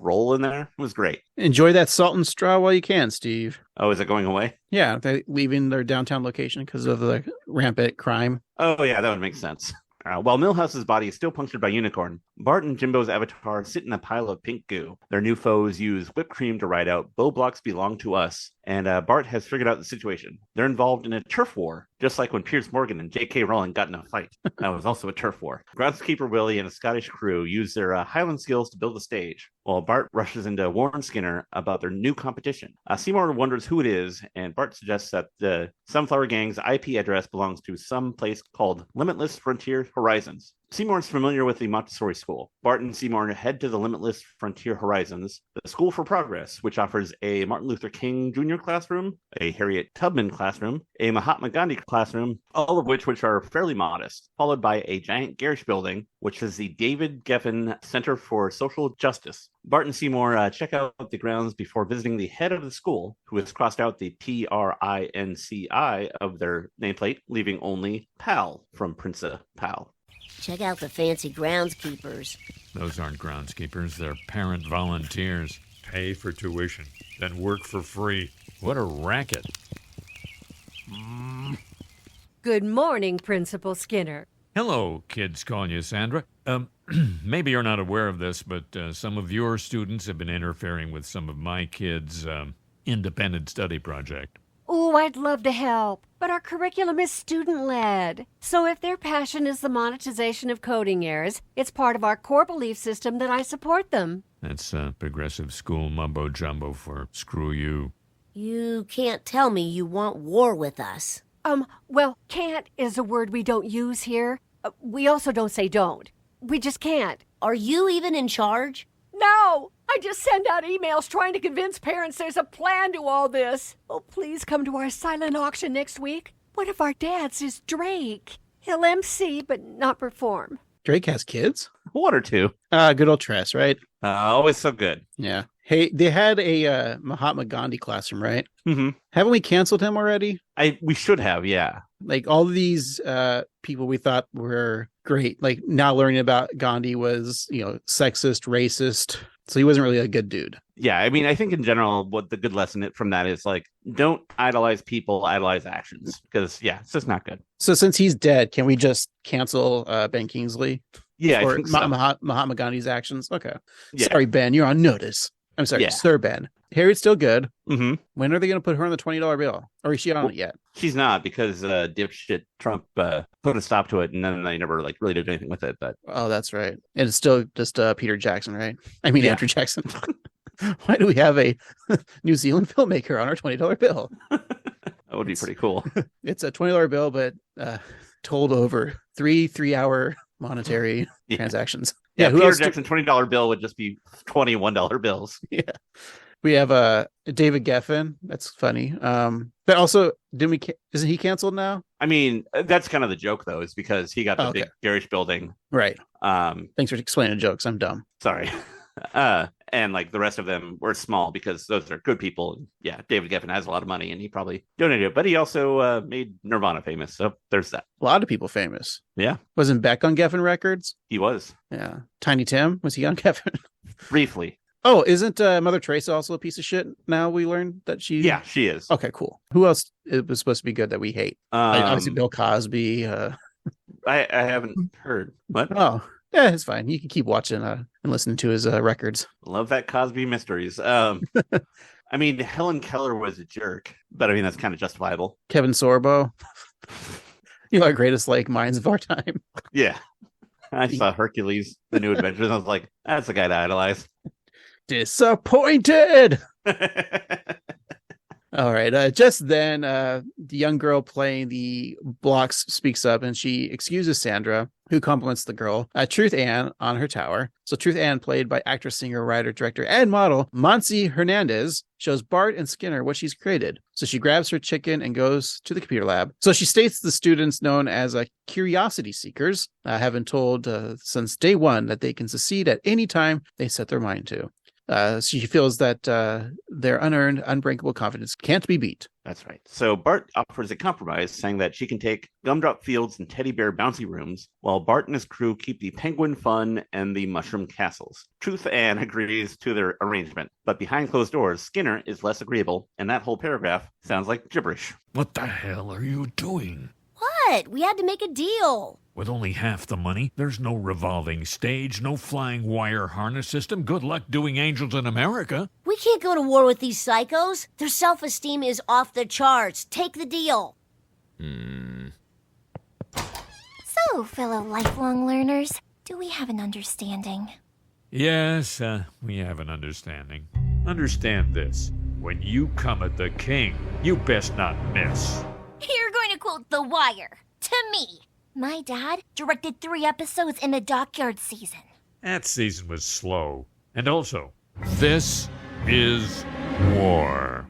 roll in there. It was great. Enjoy that Salt and Straw while you can, Steve. Oh, is it going away? Yeah, they're leaving their downtown location because of the rampant crime. Oh, yeah, that would make sense. While Milhouse's body is still punctured by unicorn, Bart and Jimbo's avatar sit in a pile of pink goo. Their new foes use whipped cream to write out "Bow blocks belong to us," and Bart has figured out the situation. They're involved in a turf war, just like when Piers Morgan and J.K. Rowling got in a fight. That was also a turf war. Groundskeeper Willie and a Scottish crew use their Highland skills to build the stage, while Bart rushes into Warren Skinner about their new competition. Seymour wonders who it is, and Bart suggests that the Sunflower Gang's IP address belongs to some place called Limitless Frontier Horizons. Seymour is familiar with the Montessori school. Bart and Seymour head to the Limitless Frontier Horizons, the School for Progress, which offers a Martin Luther King Jr. classroom, a Harriet Tubman classroom, a Mahatma Gandhi classroom, all of which are fairly modest, followed by a giant garish building, which is the David Geffen Center for Social Justice. Bart and Seymour check out the grounds before visiting the head of the school, who has crossed out the PRINCI of their nameplate, leaving only Pal from Prince Pal. Check out the fancy groundskeepers. Those aren't groundskeepers, they're parent volunteers. Pay for tuition, then work for free. What a racket. Good morning, Principal Skinner. Hello, kids calling you Sandra. Maybe you're not aware of this, but some of your students have been interfering with some of my kids' independent study project. Oh, I'd love to help, but our curriculum is student-led. So if their passion is the monetization of coding errors, it's part of our core belief system that I support them. That's progressive school mumbo-jumbo for screw you. You can't tell me you want war with us. Well, can't is a word we don't use here. We also don't say don't. We just can't. Are you even in charge? No! I just send out emails trying to convince parents there's a plan to all this. Oh, please come to our silent auction next week. One of our dads is Drake. He'll MC, but not perform. Drake has kids? One or two. Good old Tress, right? Always so good. Yeah. Hey, they had a Mahatma Gandhi classroom, right? Mm-hmm. Haven't we canceled him already? We should have, yeah. Like all of these people we thought were great, like now learning about Gandhi was, sexist, racist. So he wasn't really a good dude. Yeah, I mean, I think in general, what the good lesson from that is like, don't idolize people, idolize actions. Because, yeah, it's just not good. So since he's dead, can we just cancel Ben Kingsley? Yeah, or I think so. Mahatma Gandhi's actions? Okay. Yeah. Sorry, Ben, you're on notice. I'm sorry, Sir Ben. Harriet's still good. Mm-hmm. When are they going to put her on the $20 bill? Or is she on it yet? She's not, because dipshit Trump put a stop to it, and then they never really did anything with it. But oh, that's right. And it's still just Peter Jackson, right? I mean, Yeah. Andrew Jackson. Why do we have a New Zealand filmmaker on our $20 bill? that would be pretty cool. It's a $20 bill, but told over three-hour monetary transactions. Yeah, who Peter else Jackson $20 bill would just be $21 bills. Yeah. We have David Geffen. That's funny. But also, isn't he canceled now? I mean, that's kind of the joke, though, is because he got the big garish building. Right. Thanks for explaining jokes. I'm dumb. Sorry. And like the rest of them were small because those are good people. Yeah, David Geffen has a lot of money and he probably donated it, but he also made Nirvana famous. So there's that. A lot of people famous. Yeah. Wasn't Beck on Geffen Records? He was. Yeah. Tiny Tim, was he on Geffen? Briefly. Oh, isn't Mother Teresa also a piece of shit now? We learned that she... Yeah, she is. Okay, cool. Who else it was supposed to be good that we hate? Obviously Bill Cosby. I haven't heard. What? Oh, yeah, it's fine. You can keep watching and listening to his records. Love that Cosby Mysteries. I mean, Helen Keller was a jerk, but I mean, that's kind of justifiable. Kevin Sorbo. Our greatest minds of our time. Yeah. I saw Hercules, The New Adventures, and I was like, that's the guy to idolize. Disappointed. All right. Just then, the young girl playing the blocks speaks up and she excuses Sandra, who compliments the girl, Truth Ann, on her tower. So Truth Ann, played by actress, singer, writer, director, and model Monsi Hernandez, shows Bart and Skinner what she's created. So she grabs her chicken and goes to the computer lab. So she states the students, known as curiosity seekers, have been told since day one that they can succeed at any time they set their mind to. She feels that their unearned, unbreakable confidence can't be beat. That's right. So Bart offers a compromise, saying that she can take gumdrop fields and teddy bear bouncy rooms, while Bart and his crew keep the penguin fun and the mushroom castles. Truth Ann agrees to their arrangement, but behind closed doors, Skinner is less agreeable, and that whole paragraph sounds like gibberish. What the hell are you doing? What? We had to make a deal. With only half the money, there's no revolving stage, no flying wire harness system. Good luck doing Angels in America. We can't go to war with these psychos. Their self-esteem is off the charts. Take the deal. So, fellow lifelong learners, do we have an understanding? Yes, we have an understanding. Understand this. When you come at the king, you best not miss. You're going to quote The Wire to me. My dad directed 3 episodes in the Dockyard season. That season was slow. And also, this is war.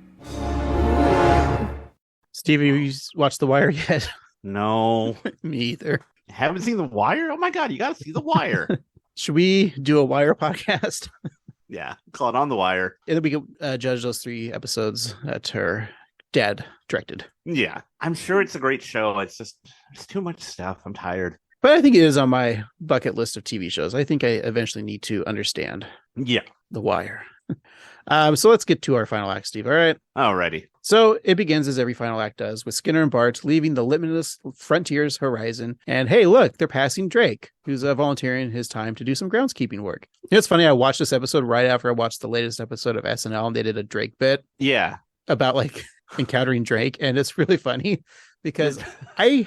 Steve, have you watched The Wire yet? No. Me either. Haven't seen The Wire? Oh my God, you got to see The Wire. Should we do a Wire podcast? Yeah, call it On the Wire. And then we can judge those 3 episodes that her dad directed. Yeah, I'm sure it's a great show. It's just there's too much stuff. I'm tired. But I think it is on my bucket list of TV shows. I think I eventually need to understand The Wire. So let's get to our final act, Steve. All right. Alrighty. So it begins as every final act does, with Skinner and Bart leaving the limitless frontiers horizon. And hey, look, they're passing Drake, who's volunteering his time to do some groundskeeping work. It's funny. I watched this episode right after I watched the latest episode of SNL, and they did a Drake bit. Yeah. About encountering Drake, and it's really funny because I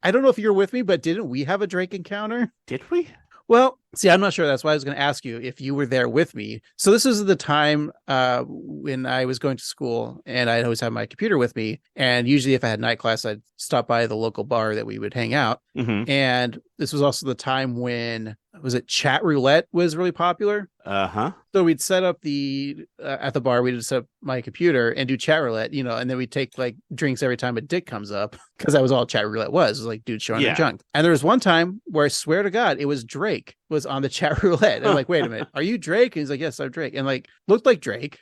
don't know if you're with me, but didn't we have a Drake encounter? Did we? Well, see, I'm not sure. That's why I was going to ask you if you were there with me. So this is the time when I was going to school, and I'd always have my computer with me. And usually if I had night class, I'd stop by the local bar that we would hang out. Mm-hmm. And this was also the time when was it chat roulette was really popular. Uh-huh. So we'd set up at the bar, we'd set up my computer and do chat roulette, and then we'd take like drinks every time a dick comes up, because that was all chat roulette was. It was like dudes showing their junk. And there was one time where I swear to God, it was Drake was on the chat roulette. And I'm like, wait a minute, are you Drake? And he's like, yes, I'm Drake. And like, looked like Drake,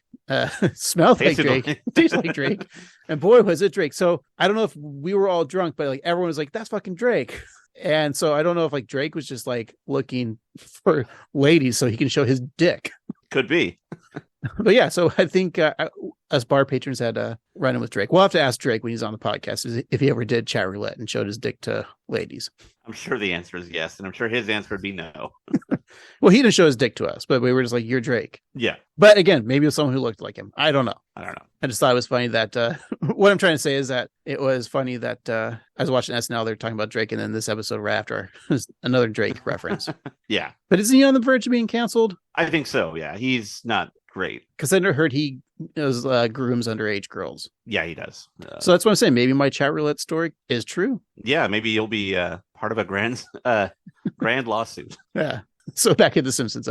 smelled like Drake, tasted like Drake. And boy, was it Drake. So I don't know if we were all drunk, but like everyone was like, that's fucking Drake. And so I don't know if like Drake was just like looking for ladies so he can show his dick. Could be. But yeah, so I think us bar patrons had run in with Drake. We'll have to ask Drake when he's on the podcast if he ever did chat roulette and showed his dick to ladies. I'm sure the answer is yes, and I'm sure his answer would be no. Well, he didn't show his dick to us, but we were just like, you're Drake. Yeah. But again, maybe it was someone who looked like him. I don't know. I just thought it was funny that what I'm trying to say is that it was funny that I was watching SNL. They're talking about Drake, and then this episode right after was another Drake reference. Yeah. But isn't he on the verge of being canceled? I think so. Yeah. He's not great. Because I never heard he grooms underage girls. Yeah, he does. So that's what I'm saying. Maybe my chat roulette story is true. Yeah. Maybe you'll be part of a grand lawsuit. Yeah. So back at The Simpsons.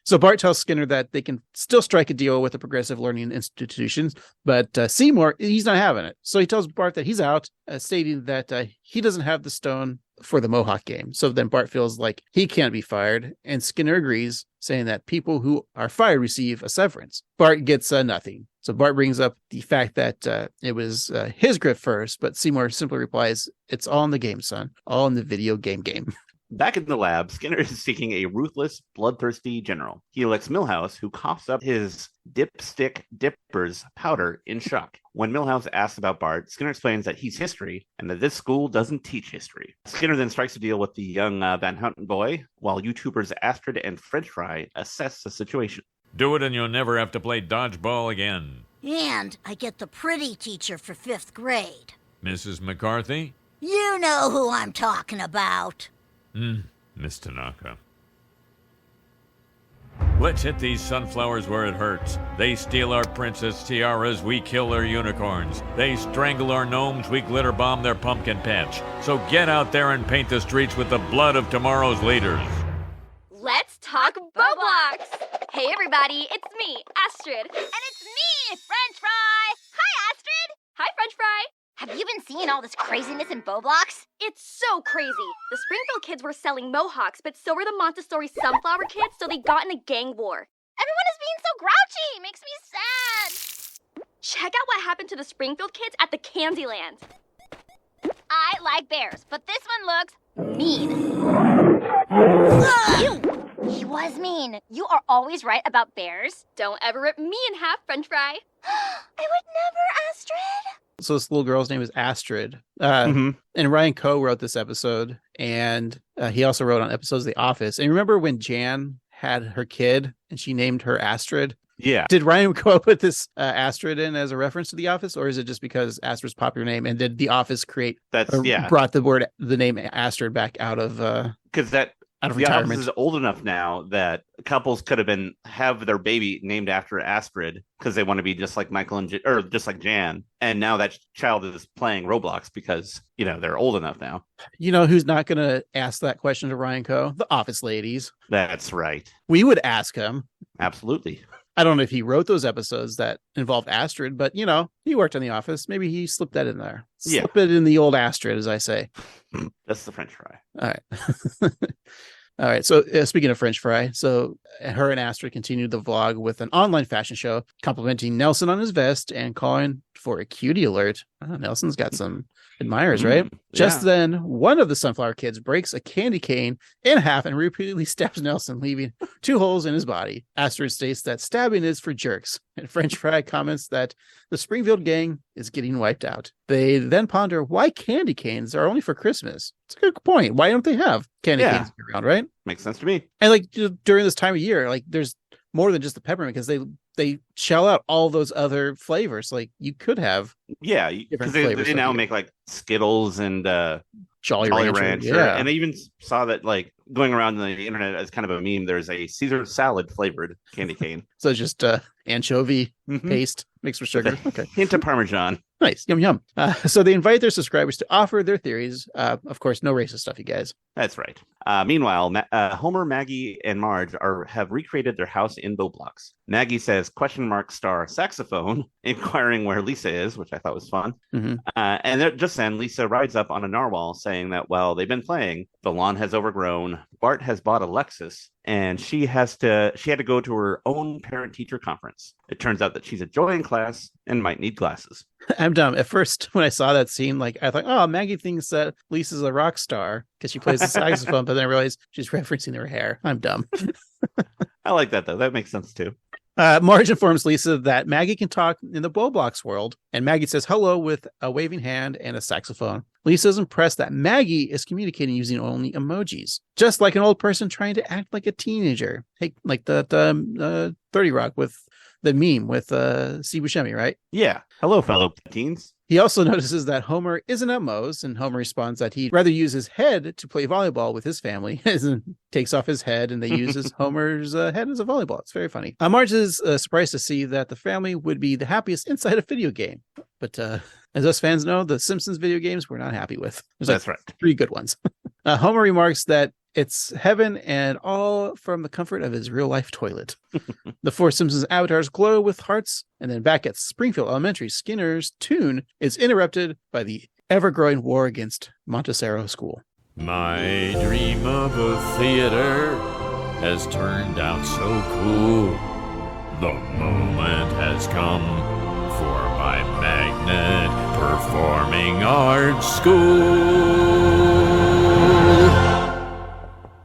So Bart tells Skinner that they can still strike a deal with the progressive learning institutions, but Seymour, he's not having it. So he tells Bart that he's out, stating that he doesn't have the stone for the Mohawk game. So then Bart feels like he can't be fired, and Skinner agrees, saying that people who are fired receive a severance. Bart gets nothing. So Bart brings up the fact that it was his grift first, but Seymour simply replies, "It's all in the game, son. All in the video game." Back in the lab, Skinner is seeking a ruthless, bloodthirsty general. He elects Milhouse, who coughs up his dipstick dipper's powder in shock. When Milhouse asks about Bart, Skinner explains that he's history and that this school doesn't teach history. Skinner then strikes a deal with the young Van Houten boy, while YouTubers Astrid and French Fry assess the situation. Do it and you'll never have to play dodgeball again. And I get the pretty teacher for 5th grade. Mrs. McCarthy? You know who I'm talking about. Miss Tanaka. Let's hit these sunflowers where it hurts. They steal our princess tiaras, we kill their unicorns. They strangle our gnomes, we glitter bomb their pumpkin patch. So get out there and paint the streets with the blood of tomorrow's leaders. Let's talk Roblox! Hey everybody, it's me, Astrid. And it's me, French Fry! Hi Astrid! Hi French Fry! Have you been seeing all this craziness in Roblox? It's so crazy. The Springfield kids were selling mohawks, but so were the Montessori sunflower kids, so they got in a gang war. Everyone is being so grouchy! Makes me sad! Check out what happened to the Springfield kids at the Candyland. I like bears, but this one looks mean. Ew! He was mean. You are always right about bears. Don't ever rip me in half, French Fry. I would never, Astrid. So this little girl's name is Astrid. And Ryan Koh wrote this episode, and he also wrote on episodes of The Office. And remember when Jan had her kid and she named her Astrid? Yeah. Did Ryan Koh put this Astrid in as a reference to The Office, or is it just because Astrid's popular name? And did The Office brought the name Astrid back out of because out of The retirement? Office is old enough now that couples could have their baby named after Astrid because they want to be just like Michael or just like Jan. And now that child is playing Roblox because they're old enough now. You know who's not going to ask that question to Ryan Koh? The Office ladies. That's right. We would ask him. Absolutely. I don't know if he wrote those episodes that involved Astrid, but he worked on The Office. Maybe he slipped that in there. Slip it in the old Astrid, as I say. That's the French Fry. All right. All right. So speaking of French Fry, so her and Astrid continued the vlog with an online fashion show, complimenting Nelson on his vest and calling for a cutie alert. Oh, Nelson's got some admirers, right? Just then, one of the sunflower kids breaks a candy cane in half and repeatedly stabs Nelson, leaving 2 holes in his body. Astrid states that stabbing is for jerks, and French Fry comments that the Springfield gang is getting wiped out. They then ponder why candy canes are only for Christmas. It's a good point. Why don't they have candy canes around, right? Makes sense to me. And like during this time of year, like there's more than just the peppermint because they shell out all those other flavors. Like you could have because they now make like Skittles and Jolly Rancher. And I even saw that like going around the internet as kind of a meme. There's a Caesar salad flavored candy cane. So just anchovy paste. Mixed with sugar. Okay. Hint of Parmesan. Nice. Yum, yum. So they invite their subscribers to offer their theories. Of course, no racist stuff, you guys. That's right. Meanwhile, Homer, Maggie, and Marge have recreated their house in Roblox. Maggie says star saxophone, inquiring where Lisa is, which I thought was fun. Mm-hmm. And just then, Lisa rides up on a narwhal saying that while they've been playing, the lawn has overgrown, Bart has bought a Lexus, and she had to go to her own parent-teacher conference. It turns out that she's a joy in class and might need glasses. I'm dumb. At first, when I saw that scene, like I thought, oh, Maggie thinks that Lisa's a rock star because she plays the saxophone, but then I realized she's referencing her hair. I'm dumb. I like that, though. That makes sense, too. Marge informs Lisa that Maggie can talk in the Roblox world, and Maggie says hello with a waving hand and a saxophone. Lisa is impressed that Maggie is communicating using only emojis, just like an old person trying to act like a teenager. Hey, like the 30 Rock with the meme with Steve Buscemi, right? Yeah. Hello, fellow teens. He also notices that Homer isn't at Moe's, and Homer responds that he'd rather use his head to play volleyball with his family. Takes off his head, and they use Homer's head as a volleyball. It's very funny. Marge is surprised to see that the family would be the happiest inside a video game. But as us fans know, the Simpsons video games we're not happy with. That's right. 3 good ones. Homer remarks that it's heaven and all from the comfort of his real-life toilet. The 4 Simpsons avatars glow with hearts, and then back at Springfield Elementary, Skinner's tune is interrupted by the ever-growing war against Montessori School. My dream of a theater has turned out so cool. The moment has come for my magnet performing arts school.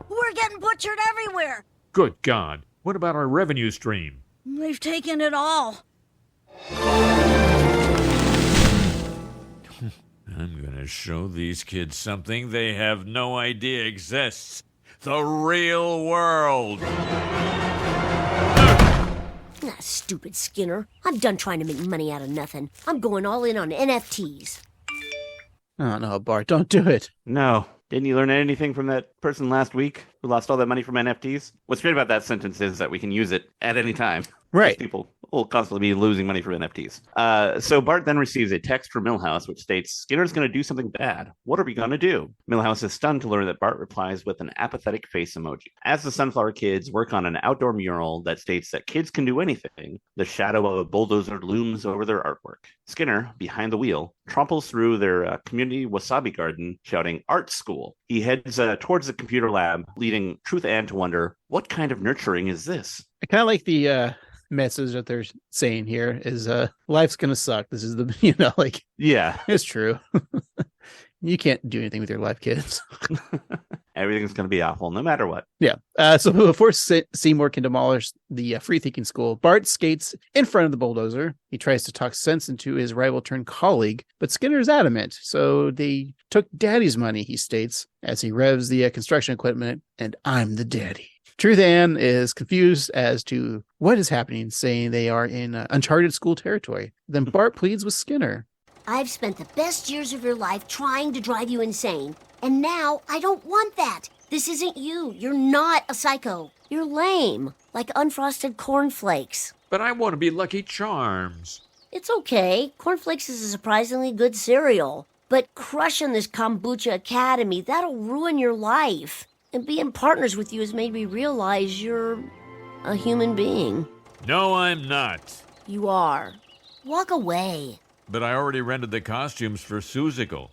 We're getting butchered everywhere. Good God. What about our revenue stream? They've taken it all. I'm gonna show these kids something they have no idea exists. The real world. Ah, stupid Skinner. I'm done trying to make money out of nothing. I'm going all in on NFTs. Oh, no, Bart, don't do it. No. Didn't you learn anything from that person last week who lost all that money from NFTs? What's great about that sentence is that we can use it at any time. Right. People will constantly be losing money from NFTs. So Bart then receives a text from Milhouse, which states, Skinner's going to do something bad. What are we going to do? Milhouse is stunned to learn that Bart replies with an apathetic face emoji. As the Sunflower Kids work on an outdoor mural that states that kids can do anything, the shadow of a bulldozer looms over their artwork. Skinner, behind the wheel, tramples through their community wasabi garden, shouting, Art School. He heads towards the computer lab, leading Truth Ann to wonder, what kind of nurturing is this? I kind of like the message that they're saying here is life's gonna suck. This is the yeah, it's true. You can't do anything with your life, kids. Everything's going to be awful no matter what. Yeah. So before Seymour can demolish the free-thinking school, Bart skates in front of the bulldozer. He tries to talk sense into his rival-turned-colleague, but Skinner's adamant. So they took Daddy's money, he states, as he revs the construction equipment, and I'm the daddy. Truth Ann is confused as to what is happening, saying they are in uncharted school territory. Then Bart pleads with Skinner. I've spent the best years of your life trying to drive you insane, and now I don't want that. This isn't you. You're not a psycho. You're lame, like unfrosted cornflakes. But I want to be Lucky Charms. It's okay. Cornflakes is a surprisingly good cereal. But crushing this kombucha academy, that'll ruin your life. And being partners with you has made me realize you're a human being. No, I'm not. You are. Walk away. But I already rented the costumes for Suzical.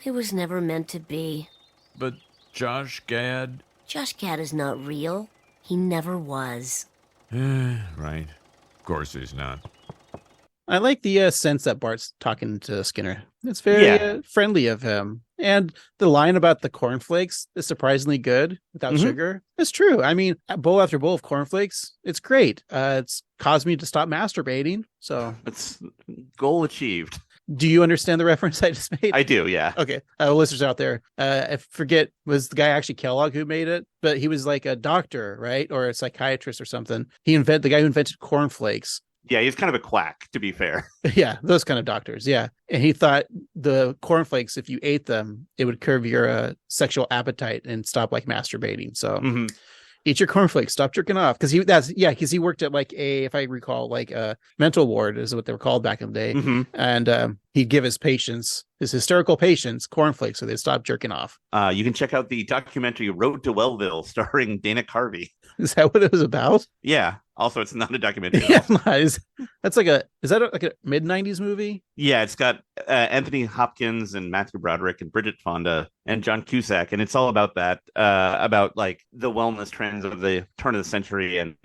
It was never meant to be. But Josh Gad? Josh Gad is not real. He never was. Right. Of course he's not. I like the sense that Bart's talking to Skinner. It's very friendly of him. And the line about the cornflakes is surprisingly good without sugar. It's true. I mean, bowl after bowl of cornflakes, it's great. It's caused me to stop masturbating. So it's goal achieved. Do you understand the reference I just made? I do, yeah. Okay. Listeners out there, I forget, was the guy actually Kellogg who made it? But he was like a doctor, right? Or a psychiatrist or something. The guy who invented cornflakes. Yeah, he's kind of a quack, to be fair. Yeah, those kind of doctors, yeah. And he thought the cornflakes, if you ate them, it would curb your sexual appetite and stop like masturbating. So eat your cornflakes, stop jerking off. Because he worked at like if I recall, like a mental ward is what they were called back in the day. Mm-hmm. And he'd give his hysterical patients cornflakes so they'd stop jerking off. You can check out the documentary Road to Wellville starring Dana Carvey. Is that what it was about? Yeah. Also, it's not a documentary. Yeah, is that like a mid-90s movie? Yeah, it's got Anthony Hopkins and Matthew Broderick and Bridget Fonda and John Cusack, and it's all about that, about like the wellness trends of the turn of the century, and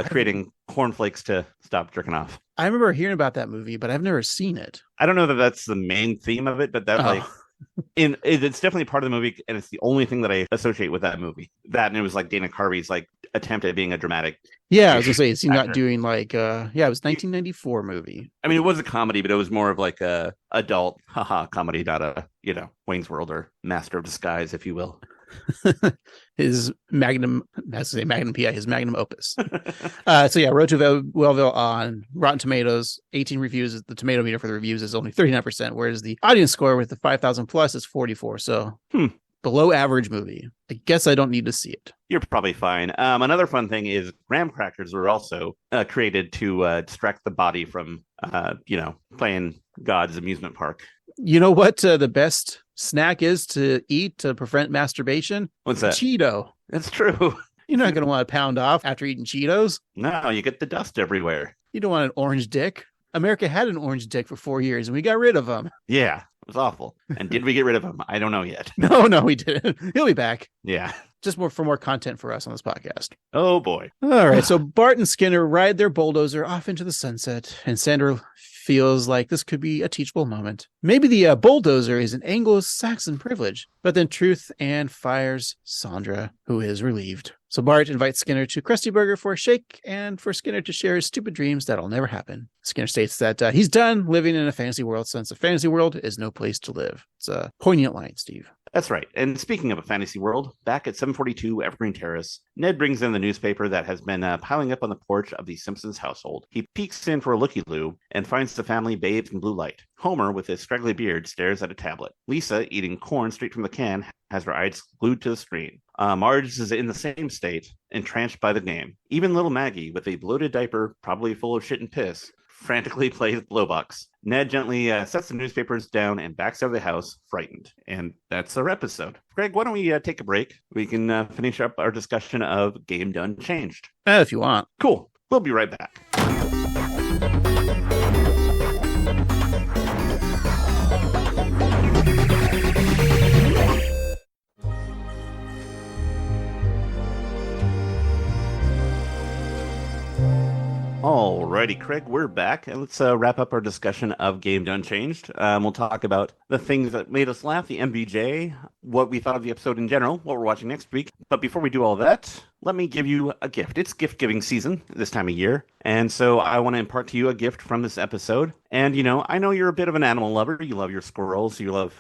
creating cornflakes to stop jerking off. I remember hearing about that movie, but I've never seen it. I don't know that that's the main theme of it, but it's definitely part of the movie, and it's the only thing that I associate with that movie. That, and it was like Dana Carvey's like attempt at being a dramatic. Yeah, I was gonna say, is he not doing like it was 1994 movie. I mean, it was a comedy, but it was more of like a adult comedy, not a Wayne's World or Master of Disguise, if you will. His magnum PI, his magnum opus. Road to Wellville on Rotten Tomatoes, 18 reviews. The tomato meter for the reviews is only 39%, whereas the audience score with the 5,000 plus is 44. So below average movie. I guess I don't need to see it. You're probably fine. Another fun thing is graham crackers were also created to distract the body from playing God's amusement park. You know what the best snack is to eat to prevent masturbation? What's that? Cheeto. That's true. You're not going to want to pound off after eating Cheetos. No, you get the dust everywhere. You don't want an orange dick. America had an orange dick for 4 years and we got rid of him. Yeah, it was awful. And did we get rid of him? I don't know yet. No, we didn't. He'll be back. Yeah. Just more content for us on this podcast. Oh, boy. All right. So Bart and Skinner ride their bulldozer off into the sunset, and Sandra feels like this could be a teachable moment. Maybe the bulldozer is an Anglo-Saxon privilege, but then Truth Ann fires Sandra, who is relieved. So Bart invites Skinner to Krusty Burger for a shake and for Skinner to share his stupid dreams that'll never happen. Skinner states that he's done living in a fantasy world since a fantasy world is no place to live. It's a poignant line, Steve. That's right. And speaking of a fantasy world, back at 742 Evergreen Terrace, Ned brings in the newspaper that has been piling up on the porch of the Simpsons household. He peeks in for a looky-loo and finds the family bathed in blue light. Homer, with his straggly beard, stares at a tablet. Lisa, eating corn straight from the can, has her eyes glued to the screen. Marge is in the same state, entranced by the game. Even little Maggie, with a bloated diaper, probably full of shit and piss, frantically plays Blowbox. Ned gently sets the newspapers down and backs out of the house, frightened. And that's our episode. Greg, why don't we take a break? We can finish up our discussion of Game Done Changed. If you want. Cool. We'll be right back. Alrighty, Craig, we're back, and let's wrap up our discussion of Game Done Changed. We'll talk about the things that made us laugh, the MVJ, what we thought of the episode in general, what we're watching next week. But before we do all that, let me give you a gift. It's gift-giving season this time of year, and so I want to impart to you a gift from this episode. And, I know you're a bit of an animal lover. You love your squirrels. You love,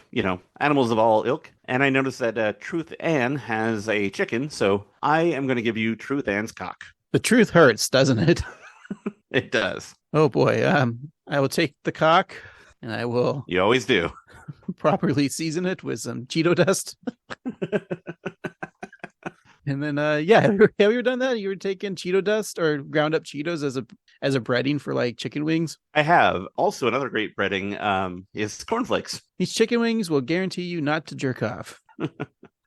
animals of all ilk. And I noticed that Truth Ann has a chicken, so I am going to give you Truth Ann's cock. The truth hurts, doesn't it? It does. Oh boy. I will take the cock and I will. You always do. Properly season it with some Cheeto dust. And then, have you ever done that? You were taking Cheeto dust or ground up Cheetos as a breading for like chicken wings? I have. Also, another great breading is cornflakes. These chicken wings will guarantee you not to jerk off.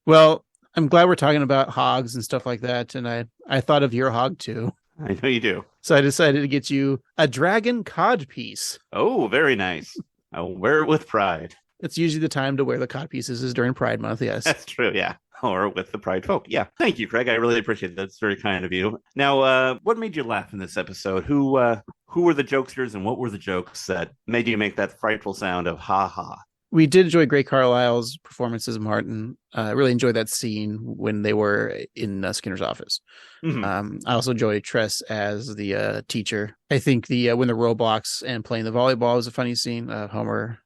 Well, I'm glad we're talking about hogs and stuff like that. And I thought of your hog too. I know you do. So I decided to get you a dragon cod piece. Oh, very nice. I'll wear it with pride. It's usually the time to wear the cod pieces is during Pride Month, yes. That's true, yeah. Or with the Pride folk. Yeah. Thank you, Craig. I really appreciate that. That's very kind of you. Now, what made you laugh in this episode? Who were the jokesters and what were the jokes that made you make that frightful sound of ha ha? We did enjoy Gray Carlisle's performance as Martin. I really enjoyed that scene when they were in Skinner's office. Mm-hmm. I also enjoyed Tress as the teacher. I think when the Roblox and playing the volleyball was a funny scene. Homer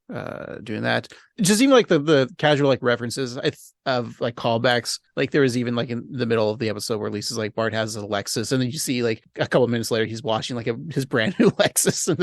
doing that. Just even like the casual like references of like callbacks. Like there was even like in the middle of the episode where Lisa's like Bart has a Lexus, and then you see like a couple of minutes later he's washing like his brand new Lexus in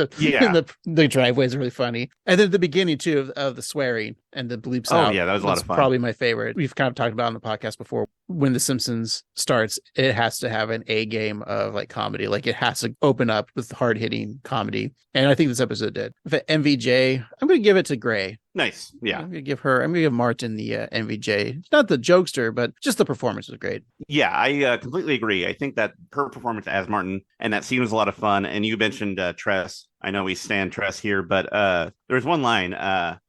the driveway is really funny. And then at the beginning too of the swearing. and the bleeps Oh, out. yeah, that was a lot of fun. Probably my favorite. We've kind of talked about on the podcast before. When The Simpsons starts, it has to have an A game of like comedy. Like it has to open up with hard hitting comedy. And I think this episode did. The MVJ, I'm going to give it to Gray. Nice. Yeah. I'm going to give Martin the MVJ. Not the jokester, but just the performance was great. Yeah, I completely agree. I think that her performance as Martin and that scene was a lot of fun. And you mentioned Tress. I know we stand Tress here, but there was one line.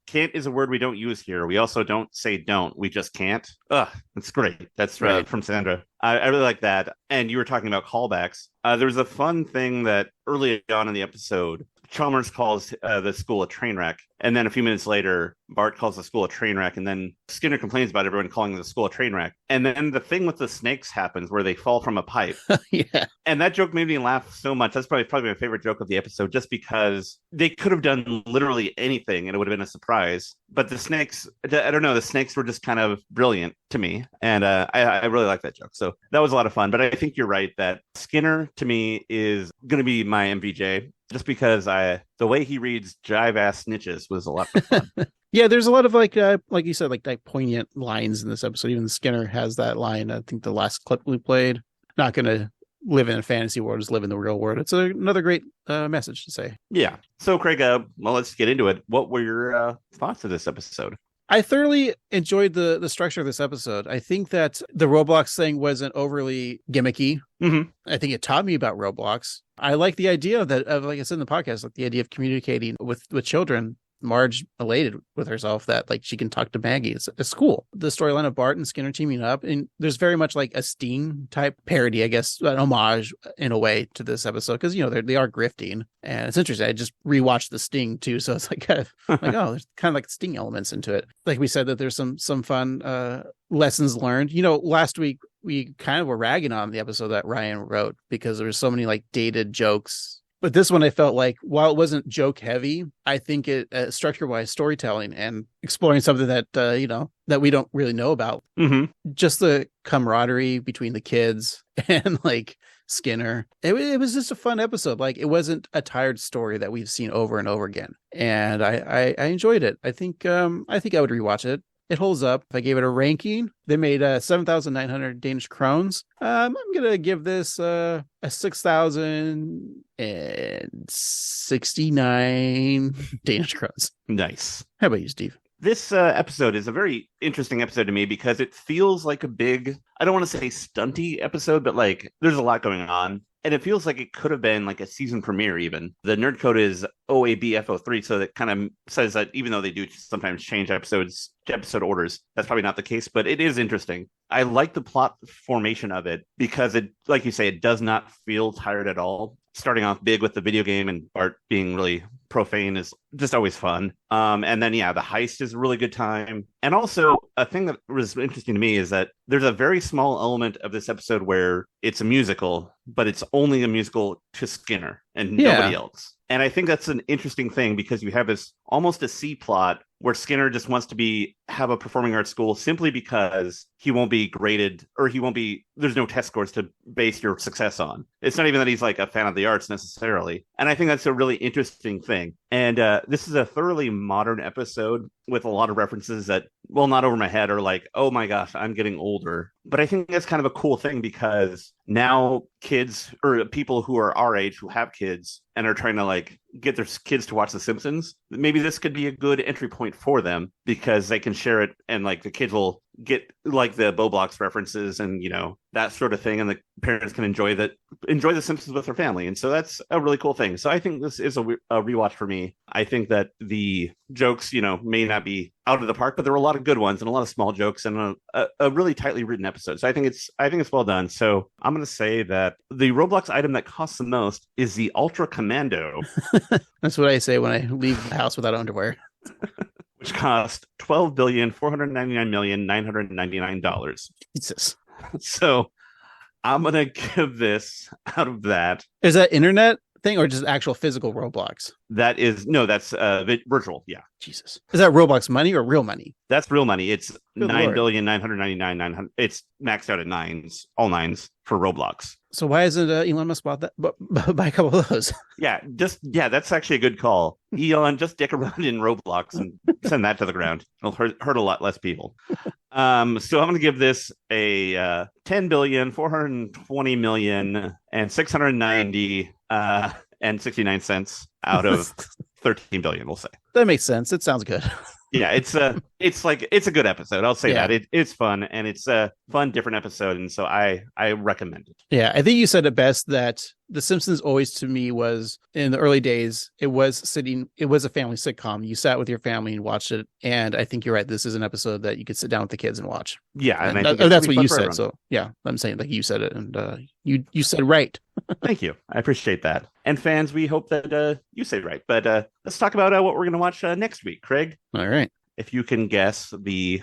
Can't is a word we don't use here. We also don't say don't. We just can't. Ugh, that's great. That's right. From Sandra. I really like that. And you were talking about callbacks. There was a fun thing that early on in the episode, Chalmers calls the school a train wreck. And then a few minutes later, Bart calls the school a train wreck. And then Skinner complains about everyone calling the school a train wreck. And then the thing with the snakes happens where they fall from a pipe. Yeah. And that joke made me laugh so much. That's probably my favorite joke of the episode, just because they could have done literally anything and it would have been a surprise. But the snakes, I don't know, the snakes were just kind of brilliant to me. And I really like that joke. So that was a lot of fun. But I think you're right that Skinner, to me, is going to be my MVJ. Just because the way he reads jive ass snitches was a lot of fun. Yeah, there's a lot of like you said, like poignant lines in this episode. Even Skinner has that line. I think the last clip we played, not going to live in a fantasy world, just live in the real world. It's another great message to say. Yeah. So Craig, well, let's get into it. What were your thoughts of this episode? I thoroughly enjoyed the structure of this episode. I think that the Roblox thing wasn't overly gimmicky. Mm-hmm. I think it taught me about Roblox. I like the idea of like I said in the podcast, like the idea of communicating with children. Marge elated with herself that like she can talk to Maggie. It's cool. The storyline of Bart and Skinner teaming up, and there's very much like a Sting type parody, I guess, an homage in a way to this episode because they are grifting, and it's interesting. I just rewatched the Sting too, so it's like there's kind of like Sting elements into it. Like we said that there's some fun lessons learned. Last week we kind of were ragging on the episode that Ryan wrote because there was so many like dated jokes. But this one, I felt like, while it wasn't joke heavy, I think it structure-wise storytelling and exploring something that, that we don't really know about. Mm-hmm. Just the camaraderie between the kids and like Skinner. It was just a fun episode. Like it wasn't a tired story that we've seen over and over again. And I enjoyed it. I think I would rewatch it. It holds up. If I gave it a ranking, they made 7,900 Danish krones. I'm going to give this a 6,069 Danish krones. Nice. How about you, Steve? This episode is a very interesting episode to me because it feels like a big, I don't want to say stunty episode, but like there's a lot going on. And it feels like it could have been like a season premiere even. The nerd code is OABFO3, so that kind of says that even though they do sometimes change episode orders, that's probably not the case, but it is interesting. I like the plot formation of it because it, like you say, it does not feel tired at all. Starting off big with the video game and Bart being really profane is just always fun. And then, yeah, the heist is a really good time. And also, a thing that was interesting to me is that there's a very small element of this episode where it's a musical, but it's only a musical to Skinner and nobody else. And I think that's an interesting thing because you have this almost a C plot where Skinner just wants to have a performing arts school simply because he won't be graded or there's no test scores to base your success on. It's not even that he's like a fan of the arts necessarily. And I think that's a really interesting thing. And this is a thoroughly modern episode with a lot of references that, well, not over my head or like, oh my gosh, I'm getting older. But I think that's kind of a cool thing because now kids or people who are our age who have kids and are trying to like get their kids to watch The Simpsons, maybe this could be a good entry point for them because they can share it and like the kids will get like the Boblox references and that sort of thing, and the parents can enjoy The Simpsons with their family, and so that's a really cool thing. So I think this is a rewatch for me. I think that the jokes may not be out of the park, but there were a lot of good ones and a lot of small jokes and a really tightly written episode. So I think it's well done. So I'm going to say that the Roblox item that costs the most is the Ultra Commando. That's what I say when I leave the house without underwear. Which cost $12,499,999. Jesus. So I'm going to give this out of that. Is that internet thing or just actual physical Roblox? That's virtual. Yeah. Jesus. Is that Roblox money or real money? That's real money. It's Good nine Lord. billion 999. It's maxed out at nines, all nines for Roblox. So why isn't Elon Musk bought that? Buy a couple of those. Yeah, that's actually a good call. Elon, just dick around in Roblox and send that to the ground. It'll hurt a lot less people. So I'm going to give this a 10,420,690 and 69 cents out of 13 billion. We'll say That makes sense. It sounds good. yeah. It's a good episode. I'll say Yeah. that it's fun and it's a fun, different episode, and so I recommend it. Yeah, I think you said it best that The Simpsons always to me was in the early days, it was a family sitcom. You sat with your family and watched it. And I think you're right. This is an episode that you could sit down with the kids and watch. Yeah. And I think that's what fun you for said. everyone. So yeah, I'm saying like you said it and you said right. Thank you. I appreciate that. And fans, we hope that you say right. But let's talk about what we're going to watch next week, Craig. All right. If you can guess the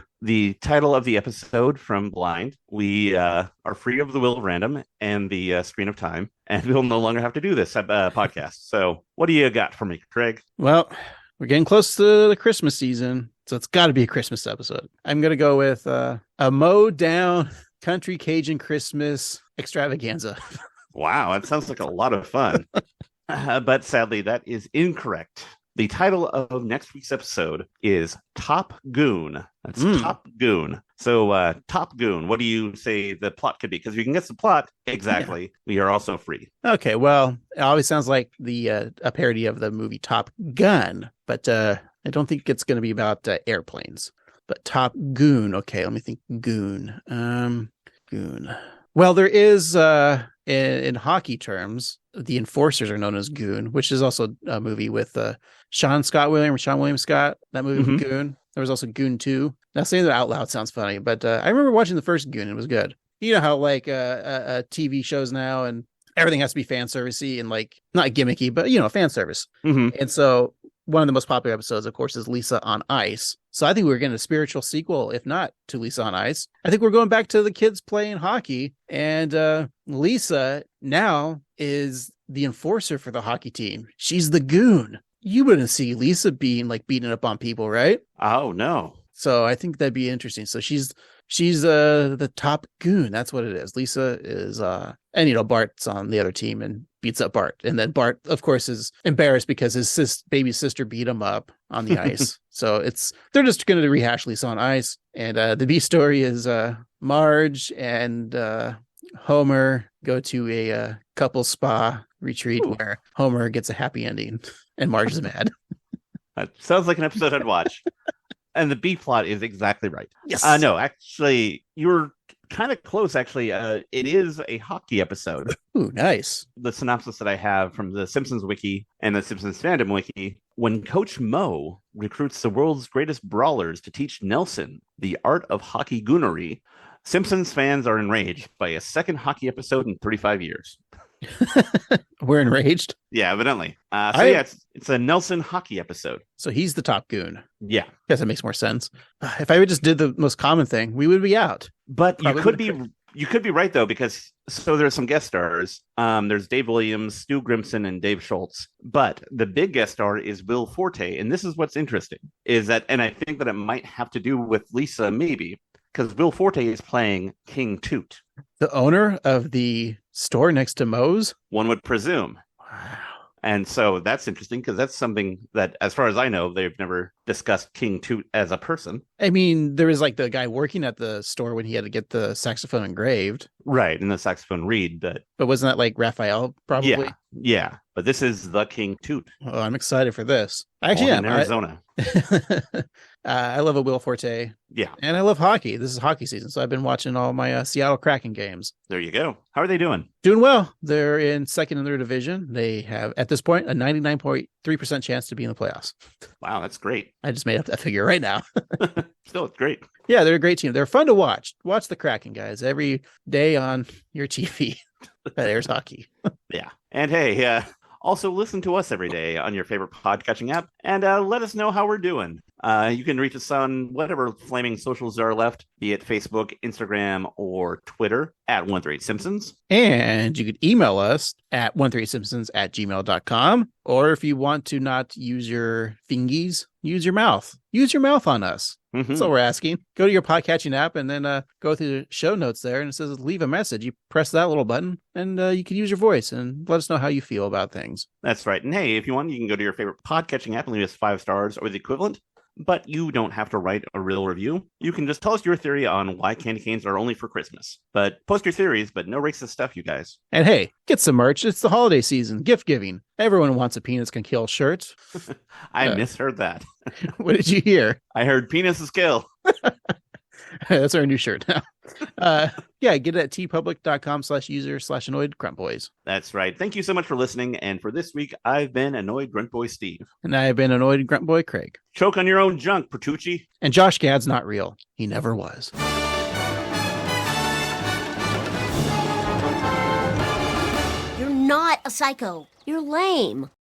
title of the episode from Blind, we are free of the wheel of random and the screen of time, and we'll no longer have to do this podcast. So what do you got for me, Craig? Well, we're getting close to the Christmas season, so it's got to be a Christmas episode. I'm going to go with a mowed down country Cajun Christmas extravaganza. Wow, that sounds like a lot of fun. But sadly, that is incorrect. The title of next week's episode is Top Goon. That's Top Goon. So, Top Goon, what do you say the plot could be? Because if you can guess the plot exactly, we are also free. Okay, well, it always sounds like a parody of the movie Top Gun, but I don't think it's going to be about airplanes. But Top Goon, okay, let me think. Goon. Goon. Well, there is, in hockey terms, the enforcers are known as Goon, which is also a movie with Sean William Scott, that movie Goon. There was also Goon 2. Now, saying that out loud sounds funny, but I remember watching the first Goon. It was good. You know how like TV shows now and everything has to be fan servicey and like not gimmicky, but fan service. And so one of the most popular episodes, of course, is Lisa on Ice. So I think we're getting a spiritual sequel, if not to Lisa on Ice. I think we're going back to the kids playing hockey, and Lisa now is the enforcer for the hockey team. She's the goon. You wouldn't see Lisa being like beating up on people, right? Oh, no. So I think that'd be interesting. So she's the top goon. That's what it is. Lisa is and Bart's on the other team and beats up Bart. And then Bart, of course, is embarrassed because his baby sister beat him up on the ice. So they're just going to rehash Lisa on Ice. And the B story is Marge and Homer go to a couple spa retreat where Homer gets a happy ending and Marge is mad. That sounds like an episode I'd watch. And the B plot is exactly right. Yes. No, actually, you're kind of close, actually. It is a hockey episode. Ooh, nice. The synopsis that I have from the Simpsons Wiki and the Simpsons Fandom Wiki: when Coach Mo recruits the world's greatest brawlers to teach Nelson the art of hockey goonery, Simpsons fans are enraged by a second hockey episode in 35 years. We're enraged. Yeah, evidently. It's a Nelson hockey episode. So he's the top goon. Yeah. Guess that makes more sense. If I would just did the most common thing, we would be out. But Probably you could be right though, because there's some guest stars. There's Dave Williams, Stu Grimson, and Dave Schultz. But the big guest star is Will Forte, and this is what's interesting is that, and I think that it might have to do with Lisa, maybe, because Will Forte is playing King Toot, the owner of the store next to Moe's. One would presume. Wow. And so that's interesting because that's something that, as far as I know, they've never discussed King Toot as a person. I mean, there was like the guy working at the store when he had to get the saxophone engraved. Right, and the saxophone reed. But wasn't that like Raphael, probably? Yeah. But this is the King Toot. Oh, I'm excited for this. I actually am. In Arizona. I love a Will Forte. Yeah. And I love hockey. This is hockey season, so I've been watching all my Seattle Kraken games. There you go. How are they doing? Doing well. They're in second in their division. They have, at this point, a 99.3% chance to be in the playoffs. Wow, that's great. I just made up that figure right now. Still, it's great. Yeah, they're a great team. They're fun to watch. Watch the Kraken, guys, every day on your TV. There's hockey. Yeah. And hey, also listen to us every day on your favorite podcatching app and let us know how we're doing. You can reach us on whatever flaming socials there are left, be it Facebook, Instagram, or Twitter at 138simpsons. And you could email us at 138simpsons@gmail.com. Or if you want to not use your fingies, use your mouth. Use your mouth on us. That's all we're asking. Go to your podcatching app and then go through the show notes there, and it says leave a message. You press that little button and you can use your voice and let us know how you feel about things. That's right. And hey, if you want, you can go to your favorite podcatching app and leave us 5 stars or the equivalent. But you don't have to write a real review. You can just tell us your theory on why candy canes are only for Christmas. But post your theories, but no racist stuff, you guys. And hey, get some merch. It's the holiday season. Gift giving. Everyone wants a penis can kill shirt. I misheard that. What did you hear? I heard penis is kill. That's our new shirt now. Yeah, get it at tpublic.com/user/annoyed-gruntboys. That's right. Thank you so much for listening. And for this week, I've been Annoyed Grunt Boy Steve. And I have been Annoyed Grunt Boy Craig. Choke on your own junk, Pertucci. And Josh Gad's not real. He never was. You're not a psycho. You're lame.